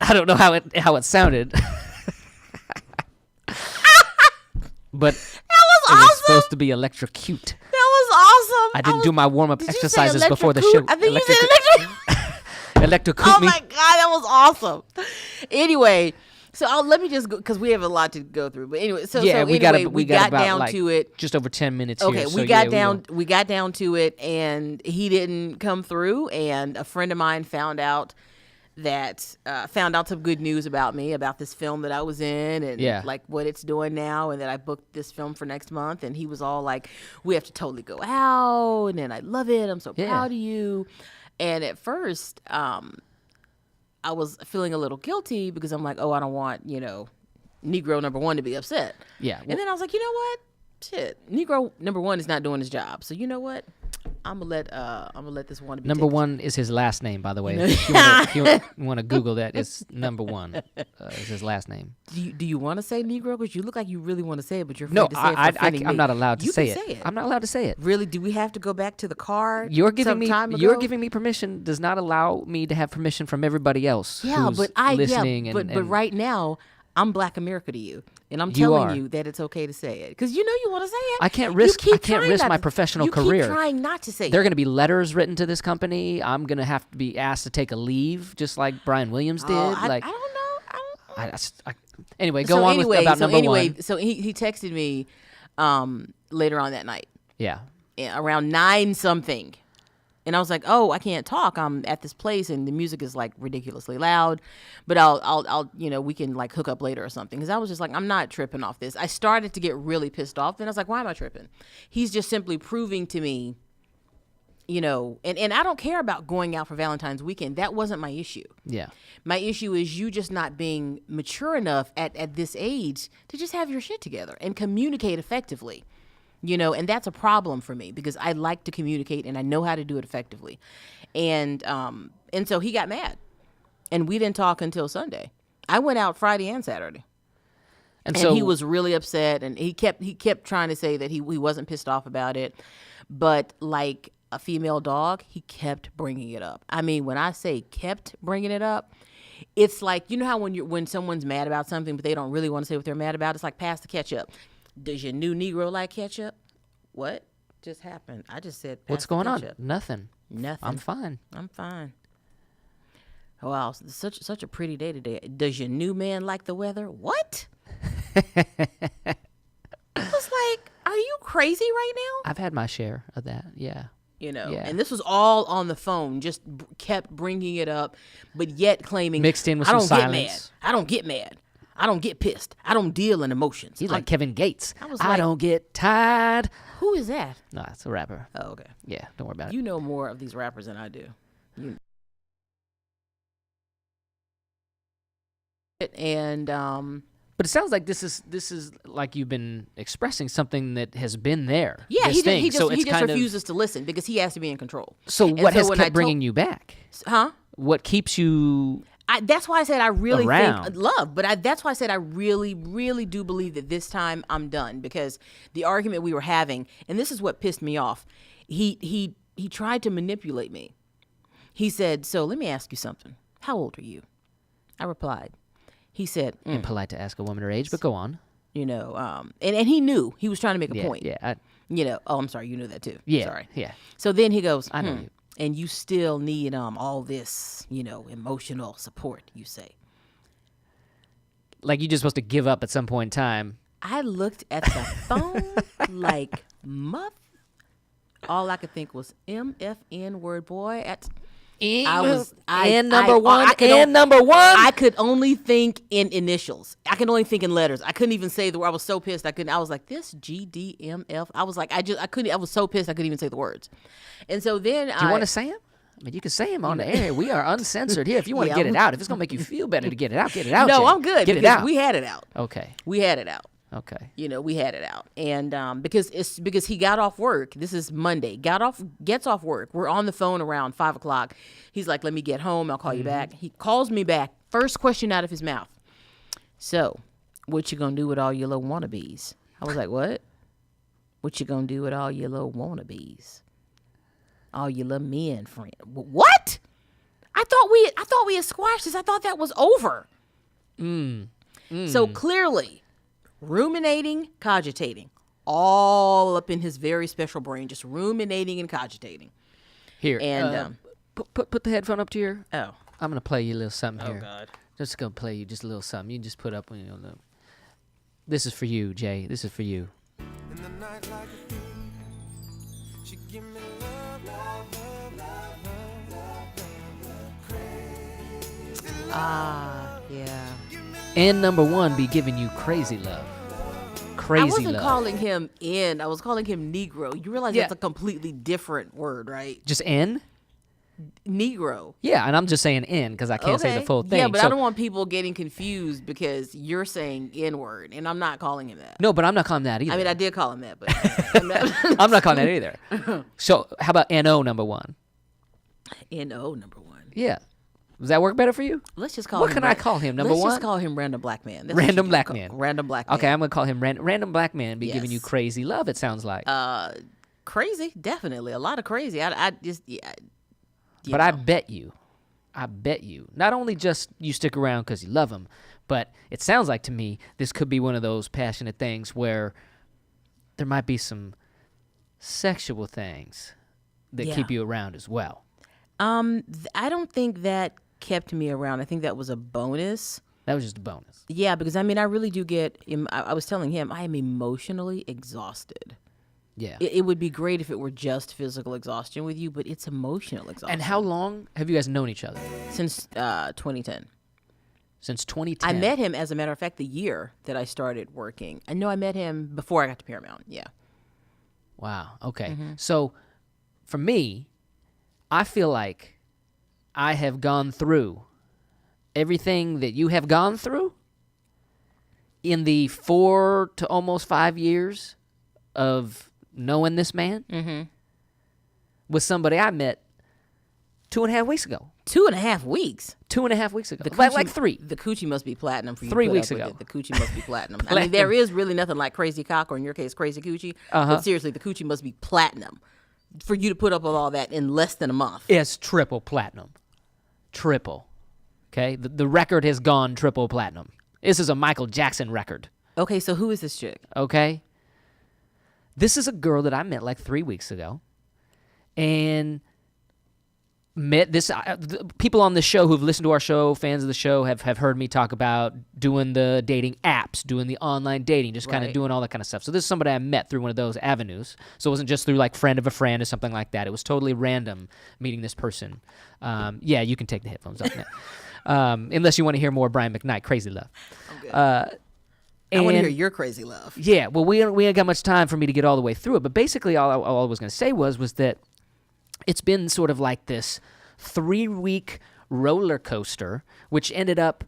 I don't know how it sounded. But it was supposed to be electrocute. That was awesome. I didn't do my warm-up exercises before the show. I think you said electrocute Oh me. my God, that was awesome. Anyway, so let me just go, because we have a lot to go through. But anyway, we got down to it. Just over 10 minutes okay, here. we got down to it, and he didn't come through, and a friend of mine found out some good news about me, about this film that I was in, and like what it's doing now, and that I booked this film for next month. And he was all like, we have to totally go out, and I love it. I'm so proud of you. And at first, I was feeling a little guilty because I'm like, oh, I don't want, Negro number one to be upset. Yeah. And then I was like, you know what? Shit. Negro number one is not doing his job. So you know what? I'm gonna let this one be number taken. one is his last name, by the way. If you want to Google that, it's number one. Is his last name. Do you want to say Negro? Because you look like you really want to say it, but you're afraid to say it for offending me. I'm not allowed to you say can it. Say it. I'm not allowed to say it. Really? Do we have to go back to the card? You're giving me permission. Does not allow me to have permission from everybody else. Yeah, who's but listening. But right now, I'm Black America to you, and I'm telling you that it's okay to say it because you want to say it. I can't risk my professional career. You keep trying not to say it. There are going to be letters written to this company. I'm going to have to be asked to take a leave, just like Brian Williams did. I don't know. Anyway, go on about number one. So he texted me later on that night. Yeah. Around 9 something. And I was like, oh, I can't talk. I'm at this place and the music is like ridiculously loud, but I'll we can like hook up later or something. Cause I was just like, I'm not tripping off this. I started to get really pissed off. Then I was like, why am I tripping? He's just simply proving to me, and I don't care about going out for Valentine's weekend. That wasn't my issue. Yeah. My issue is you just not being mature enough at this age to just have your shit together and communicate effectively. And that's a problem for me because I like to communicate and I know how to do it effectively. And so he got mad and we didn't talk until Sunday. I went out Friday and Saturday. And so he was really upset and he kept trying to say that he wasn't pissed off about it. But like a female dog, he kept bringing it up. I mean, when I say kept bringing it up, it's like, how when someone's mad about something, but they don't really want to say what they're mad about, it's like pass the ketchup. Does your new Negro like ketchup? What just happened? I just said pass What's going the on? ketchup. Nothing. I'm fine. I'm fine. Wow, such a pretty day today. Does your new man like the weather? What? I was like, are you crazy right now? I've had my share of that. Yeah. You know, Yeah. and this was all on the phone, just kept bringing it up, but yet claiming Mixed in with I some don't silence. get mad. I don't get mad. I don't get pissed. I don't deal in emotions. He's like Kevin Gates. I was I like- don't get tired. Who is that? No, it's a rapper. Oh, okay. Yeah, don't worry about it. You know more of these rappers than I do. And But it sounds like this is like you've been expressing something that has been there. yeah, this he thing. just so he it's just kind refuses to listen because he has to be in control. So And what has when I kept bringing you back? Huh? What keeps you? That's why I said I really Around. think love, but that's why I said I really, really do believe that this time I'm done because the argument we were having, and this is what pissed me off. He tried to manipulate me. He said, "So let me ask you something. How old are you?" I replied. He said, Impolite to ask a woman her age, but go on. you know, and he knew he was trying to make a Yeah, point. yeah, You know, oh, I'm sorry, you knew that too. yeah, Sorry. yeah. So then he goes, I know you. and you still need all this, emotional support, you say. Like you're just supposed to give up at some point in time. I looked at the phone like muff. All I could think was MFN word, boy. Number one. I could only think in initials. I could only think in letters. I couldn't even say the word. I was so pissed. I was like, this GDMF. I was like, I couldn't. I was so pissed. I couldn't even say the words. And so then Do you want to say him? I mean, you can say him on the air. We are uncensored here. If you want to get it out, if it's gonna make you feel better to get it out, get it out. No, Jay. I'm good. Get it because out. We had it out. Okay. We had it out. Okay. We had it out, and because he got off work. This is Monday. Gets off work. We're on the phone around 5:00. He's like, "Let me get home. I'll call you back." He calls me back. First question out of his mouth. So, what you gonna do with all your little wannabes? I was like, "What? What you gonna do with all your little wannabes? All your little men friend? What? I thought we had squashed this. I thought that was over." So clearly, ruminating, cogitating, all up in his very special brain, just ruminating and cogitating. Here. And put the headphone up to your. oh, I'm gonna play you a little something here. God. Just gonna play you just a little something. You can just put up when you know. This is for you, Jay. This is for you. In the night like a thief, she give me love, love, love, love, love, love, love, crazy love. Yeah. And number one be giving you crazy love. Crazy I wasn't love. calling him I was calling him Negro. You realize Yeah. that's a completely different word, right? Just N? Negro. Yeah, and I'm just saying N because I can't say the full thing. Yeah, but So- I don't want people getting confused because you're saying N-word, and I'm not calling him that. No, but I'm not calling that either. I mean, I did call him that, but I'm not calling that either. So how about NO number one? N-O number one. Yeah. Does that work better for you? Let's just call What him. can I call him, number let's one? just call him Random Black Man. That's what Random you black call- man. Random Black Man. Okay, I'm gonna call him random black man. Be giving you Yes. crazy love. It sounds like. Crazy, definitely a lot of crazy. I just yeah. you But I know. bet you, not only just you stick around because you love him, but it sounds like to me this could be one of those passionate things where there might be some sexual things that Yeah. keep you around as well. I don't think that kept me around. I think that was a bonus. That was just a bonus. Yeah, because I mean, I really do get. I was telling him I am emotionally exhausted. Yeah. It would be great if it were just physical exhaustion with you, but it's emotional exhaustion. And how long have you guys known each other? Since 2010. Since 2010. I met him, as a matter of fact, the year that I started working. I know I met him before I got to Paramount. Yeah. Wow. Okay. Mm-hmm. So for me, I feel like I have gone through everything that you have gone through in the 4 to almost 5 years of knowing this man with somebody I met 2.5 weeks ago. 2.5 weeks. 2.5 weeks ago. The Like coochie- 3. The coochie must be platinum for you. 3 to put weeks up with ago. it. The coochie must be platinum. I mean, there is really nothing like crazy cock, or in your case, crazy coochie. But seriously, the coochie must be platinum for you to put up with all that in less than a month. It's triple platinum. Triple. Okay? The record has gone triple platinum. This is a Michael Jackson record. Okay, so who is this chick? Okay? This is a girl that I met like 3 weeks ago. And people on the show who've listened to our show, fans of the show, have heard me talk about doing the dating apps, doing the online dating, just kind of doing all that kind of stuff. So this is somebody I met through one of those avenues. So it wasn't just through like friend of a friend or something like that. It was totally random meeting this person. Yeah, you can take the headphones off now. Unless you want to hear more Brian McKnight, Crazy Love. I'm good. I want to hear your crazy love. Yeah, well, we ain't got much time for me to get all the way through it. But basically all I was going to say was that it's been sort of like this 3-week roller coaster, which ended up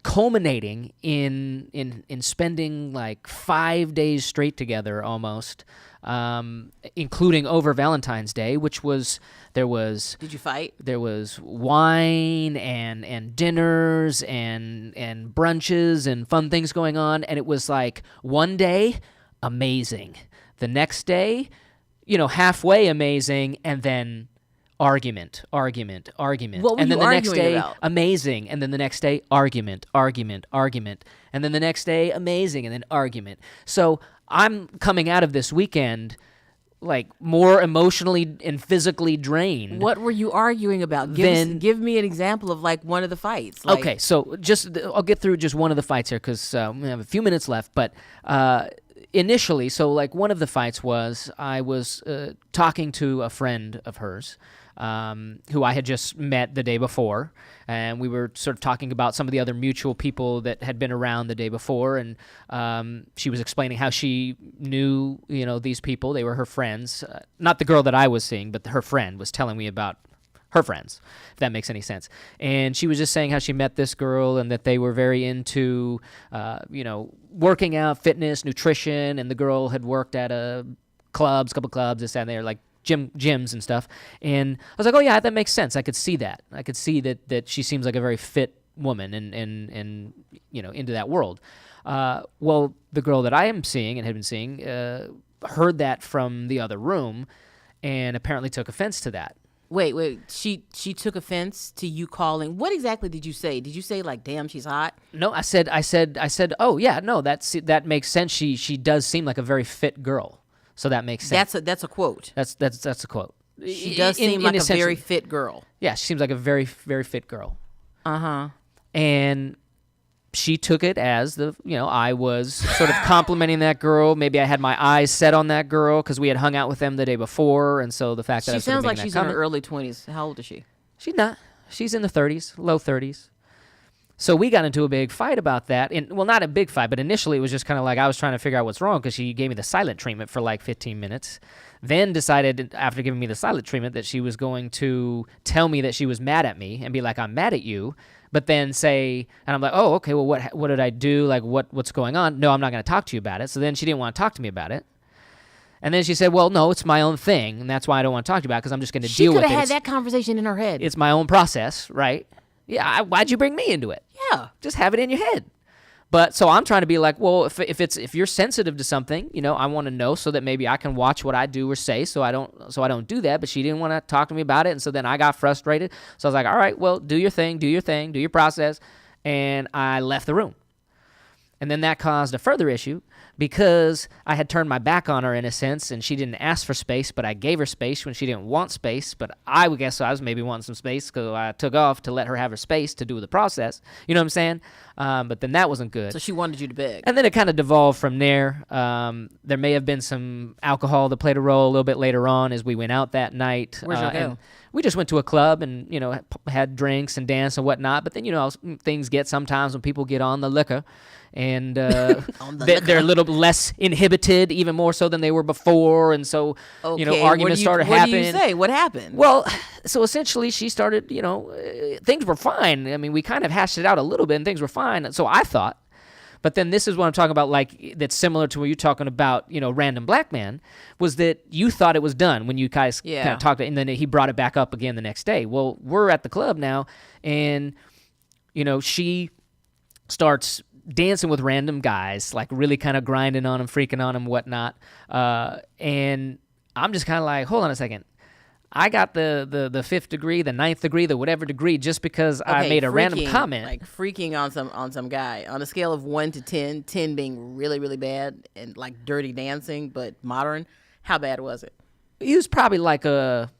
culminating in spending like 5 days straight together almost, including over Valentine's Day, which was there was. Did you fight? There was wine and dinners and brunches and fun things going on, and it was like one day amazing, the next day, halfway amazing, and then argument. What were and then you the next arguing day, about? amazing, and then the next day, argument, and then the next day, amazing, and then argument. So I'm coming out of this weekend like more emotionally and physically drained. What were you arguing about? Give me an example of like one of the fights. Like, Okay, so I'll get through just one of the fights here because we have a few minutes left, but initially, so like one of the fights was I was talking to a friend of hers who I had just met the day before, and we were sort of talking about some of the other mutual people that had been around the day before, and she was explaining how she knew, these people. They were her friends, not the girl that I was seeing, but her friend was telling me about her friends, if that makes any sense. And she was just saying how she met this girl and that they were very into, working out, fitness, nutrition, and the girl had worked at a couple clubs, this and there, like gyms and stuff. And I was like, oh yeah, that makes sense. I could see that. I could see that she seems like a very fit woman and into that world. Well, the girl that I am seeing and had been seeing heard that from the other room and apparently took offense to that. Wait. She took offense to you calling. What exactly did you say? Did you say like, "Damn, she's hot"? No, I said, oh yeah, no, that makes sense. She does seem like a very fit girl, so that makes sense. That's a quote. That's a quote. She does seem like a very fit girl. Yeah, she seems like a very, very fit girl. Uh-huh. And she took it as I was sort of complimenting that girl. Maybe I had my eyes set on that girl because we had hung out with them the day before, and so the fact that I She was sort of sounds like making she's that in her comment. early 20s. How old is she? She's not. She's in the 30s, low 30s. So we got into a big fight about that. Well, not a big fight, but initially it was just kind of like I was trying to figure out what's wrong because she gave me the silent treatment for like 15 minutes. Then decided after giving me the silent treatment that she was going to tell me that she was mad at me and be like, "I'm mad at you." But then say, and I'm like, "Oh, okay, well, what did I do? Like, what's going on?" "No, I'm not going to talk to you about it." So then she didn't want to talk to me about it. And then she said, "Well, no, it's my own thing, and that's why I don't want to talk to you about it because I'm just going to deal with it. She could have had that conversation in her head. It's my own process, right?" Yeah, why'd you bring me into it? Yeah. Just have it in your head. But so I'm trying to be like, well, if you're sensitive to something, I want to know so that maybe I can watch what I do or say so I don't do that. But she didn't want to talk to me about it, and so then I got frustrated. So I was like, all right, well, do your thing, do your process, and I left the room. And then that caused a further issue because I had turned my back on her in a sense, and she didn't ask for space, but I gave her space when she didn't want space. But I would guess I was maybe wanting some space because I took off to let her have her space to do the process. You know what I'm saying? But then that wasn't good. So she wanted you to beg. And then it kind of devolved from there. There may have been some alcohol that played a role a little bit later on as we went out that night. Where'd y'all go? And we just went to a club and, had drinks and dance and whatnot. But then, how things get sometimes when people get on the liquor. And they're a little less inhibited, even more so than they were before. And so, arguments started happening. What do you say? What happened? Well, so essentially she started, things were fine. I mean, we kind of hashed it out a little bit and things were fine. So I thought. But then this is what I'm talking about, like, that's similar to what you're talking about, Random Black Man, was that you thought it was done when you guys kind of talked, and then he brought it back up again the next day. Well, we're at the club now, and, she starts dancing with random guys, like really kind of grinding on them, freaking on them, whatnot. And I'm just kind of like, hold on a second. I got the fifth degree, the ninth degree, the whatever degree, just because I made a random comment. Like freaking on some guy on a scale of 1 to 10, 10 being really, really bad and like Dirty Dancing, but modern. How bad was it? He was probably like a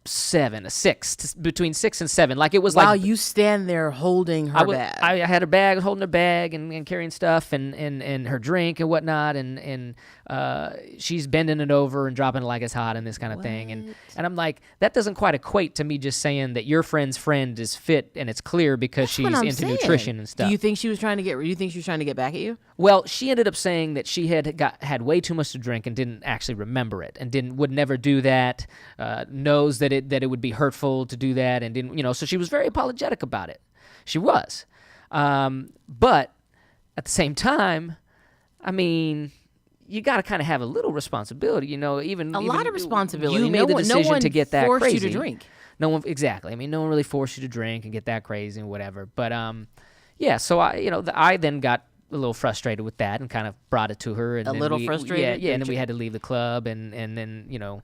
between 6 and 7. Like, it was While like you stand there holding her bag. I had her bag, holding her bag, and carrying stuff, and her drink and whatnot, and she's bending it over and dropping it like it's hot and this kind of thing, and I'm like, that doesn't quite equate to me just saying that your friend's friend is fit and it's clear because That's what she's I'm into saying. nutrition and stuff. Do you think she was trying to get back at you? Well, she ended up saying that she had way too much to drink and didn't actually remember it, and would never do that. Knows that it would be hurtful to do that, and didn't. So she was very apologetic about it. She was, but at the same time, I mean, you got to kind of have a little responsibility. Even A lot of responsibility. You made the decision to get that forced crazy. you to drink. No one exactly. I mean, no one really forced you to drink and get that crazy and whatever. But yeah. So I then got a little frustrated with that and kind of brought it to her. And A then little we- frustrated? Yeah, and then we had to leave the club, and then.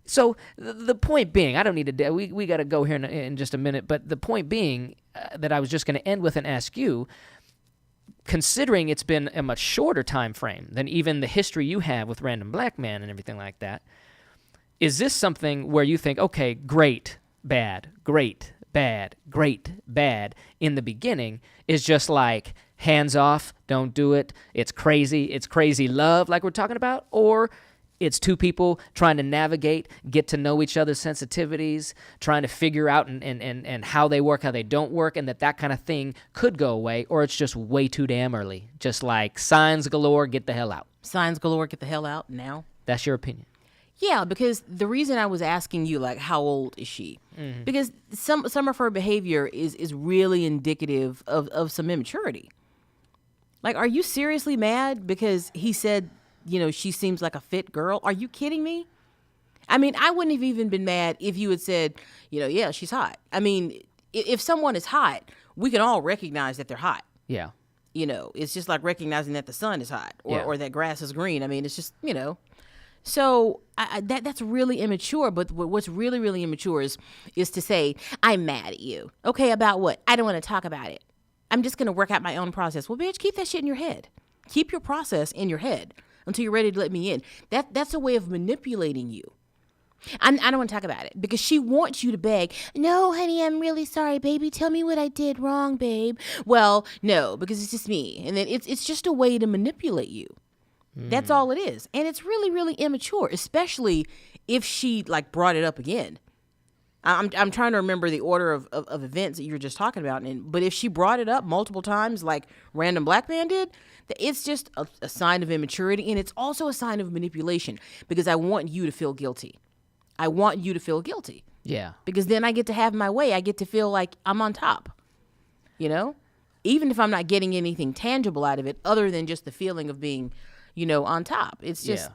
So the point being, I don't need to. We got to go here in just a minute. But the point being that I was just going to end with and ask you, considering it's been a much shorter time frame than even the history you have with Random Black Man and everything like that, is this something where you think, okay, great, bad, great, bad, great, bad in the beginning is just like hands off, don't do it, it's crazy love like we're talking about, or it's two people trying to navigate, get to know each other's sensitivities, trying to figure out and how they work, how they don't work, and that kind of thing could go away, or it's just way too damn early. Just like signs galore, get the hell out. Signs galore, get the hell out now. That's your opinion. Yeah, because the reason I was asking you, like, how old is she? Mm-hmm. Because some of her behavior is really indicative of some immaturity. Like, are you seriously mad because he said, she seems like a fit girl? Are you kidding me? I mean, I wouldn't have even been mad if you had said, yeah, she's hot. I mean, if someone is hot, we can all recognize that they're hot. Yeah. It's just like recognizing that the sun is hot or, Yeah. or that grass is green. I mean, it's just, So that's really immature. But what's really, really immature is to say, I'm mad at you. Okay, about what? I don't want to talk about it. I'm just going to work out my own process. Well, bitch, keep that shit in your head. Keep your process in your head until you're ready to let me in. That's a way of manipulating you. I don't want to talk about it because she wants you to beg. No, honey, I'm really sorry, baby. Tell me what I did wrong, babe. Well, no, because it's just me. And then it's just a way to manipulate you. That's all it is. And it's really, really immature, especially if she like brought it up again. I'm trying to remember the order of events that you were just talking about. But if she brought it up multiple times like Random Black Man did, it's just a sign of immaturity. And it's also a sign of manipulation because I want you to feel guilty. I want you to feel guilty. Yeah. Because then I get to have my way. I get to feel like I'm on top. Even if I'm not getting anything tangible out of it other than just the feeling of being, on top. It's just... Yeah.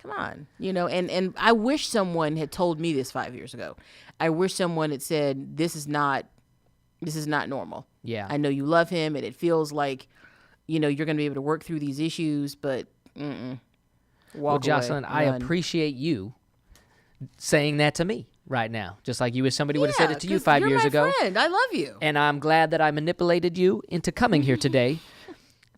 Come on, and I wish someone had told me this 5 years ago. I wish someone had said, this is not normal. Yeah. I know you love him and it feels like, you're going to be able to work through these issues, but Well, walk Jocelyn, away, I run. appreciate you saying that to me right now, just like you wish somebody would have said it to you 'cause 5 you're years my ago. friend. I love you. And I'm glad that I manipulated you into coming here today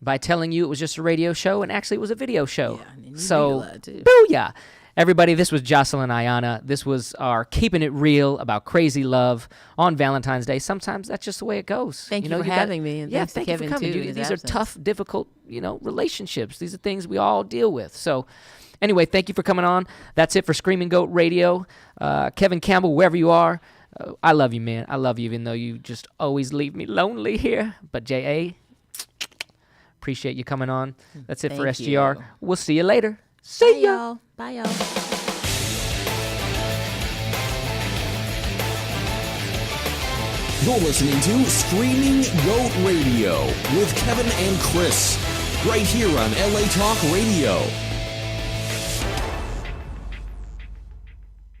by telling you it was just a radio show, and actually it was a video show. Yeah, and you so, do that, too. booyah. Everybody, this was Jocelyn Ayana. This was our Keeping It Real about crazy love on Valentine's Day. Sometimes that's just the way it goes. Thank you for gotta- having me, and yeah, thanks to thank you Kevin, for coming. too, in his These are absence. tough, difficult, relationships. These are things we all deal with. So, anyway, thank you for coming on. That's it for Screaming Goat Radio. Kevin Campbell, wherever you are, I love you, man. I love you, even though you just always leave me lonely here. But J.A., appreciate you coming on. That's it for Thank SGR. you. We'll see you later. See ya. y'all. Bye, y'all. You're listening to Screaming Goat Radio with Kevin and Chris, right here on LA Talk Radio.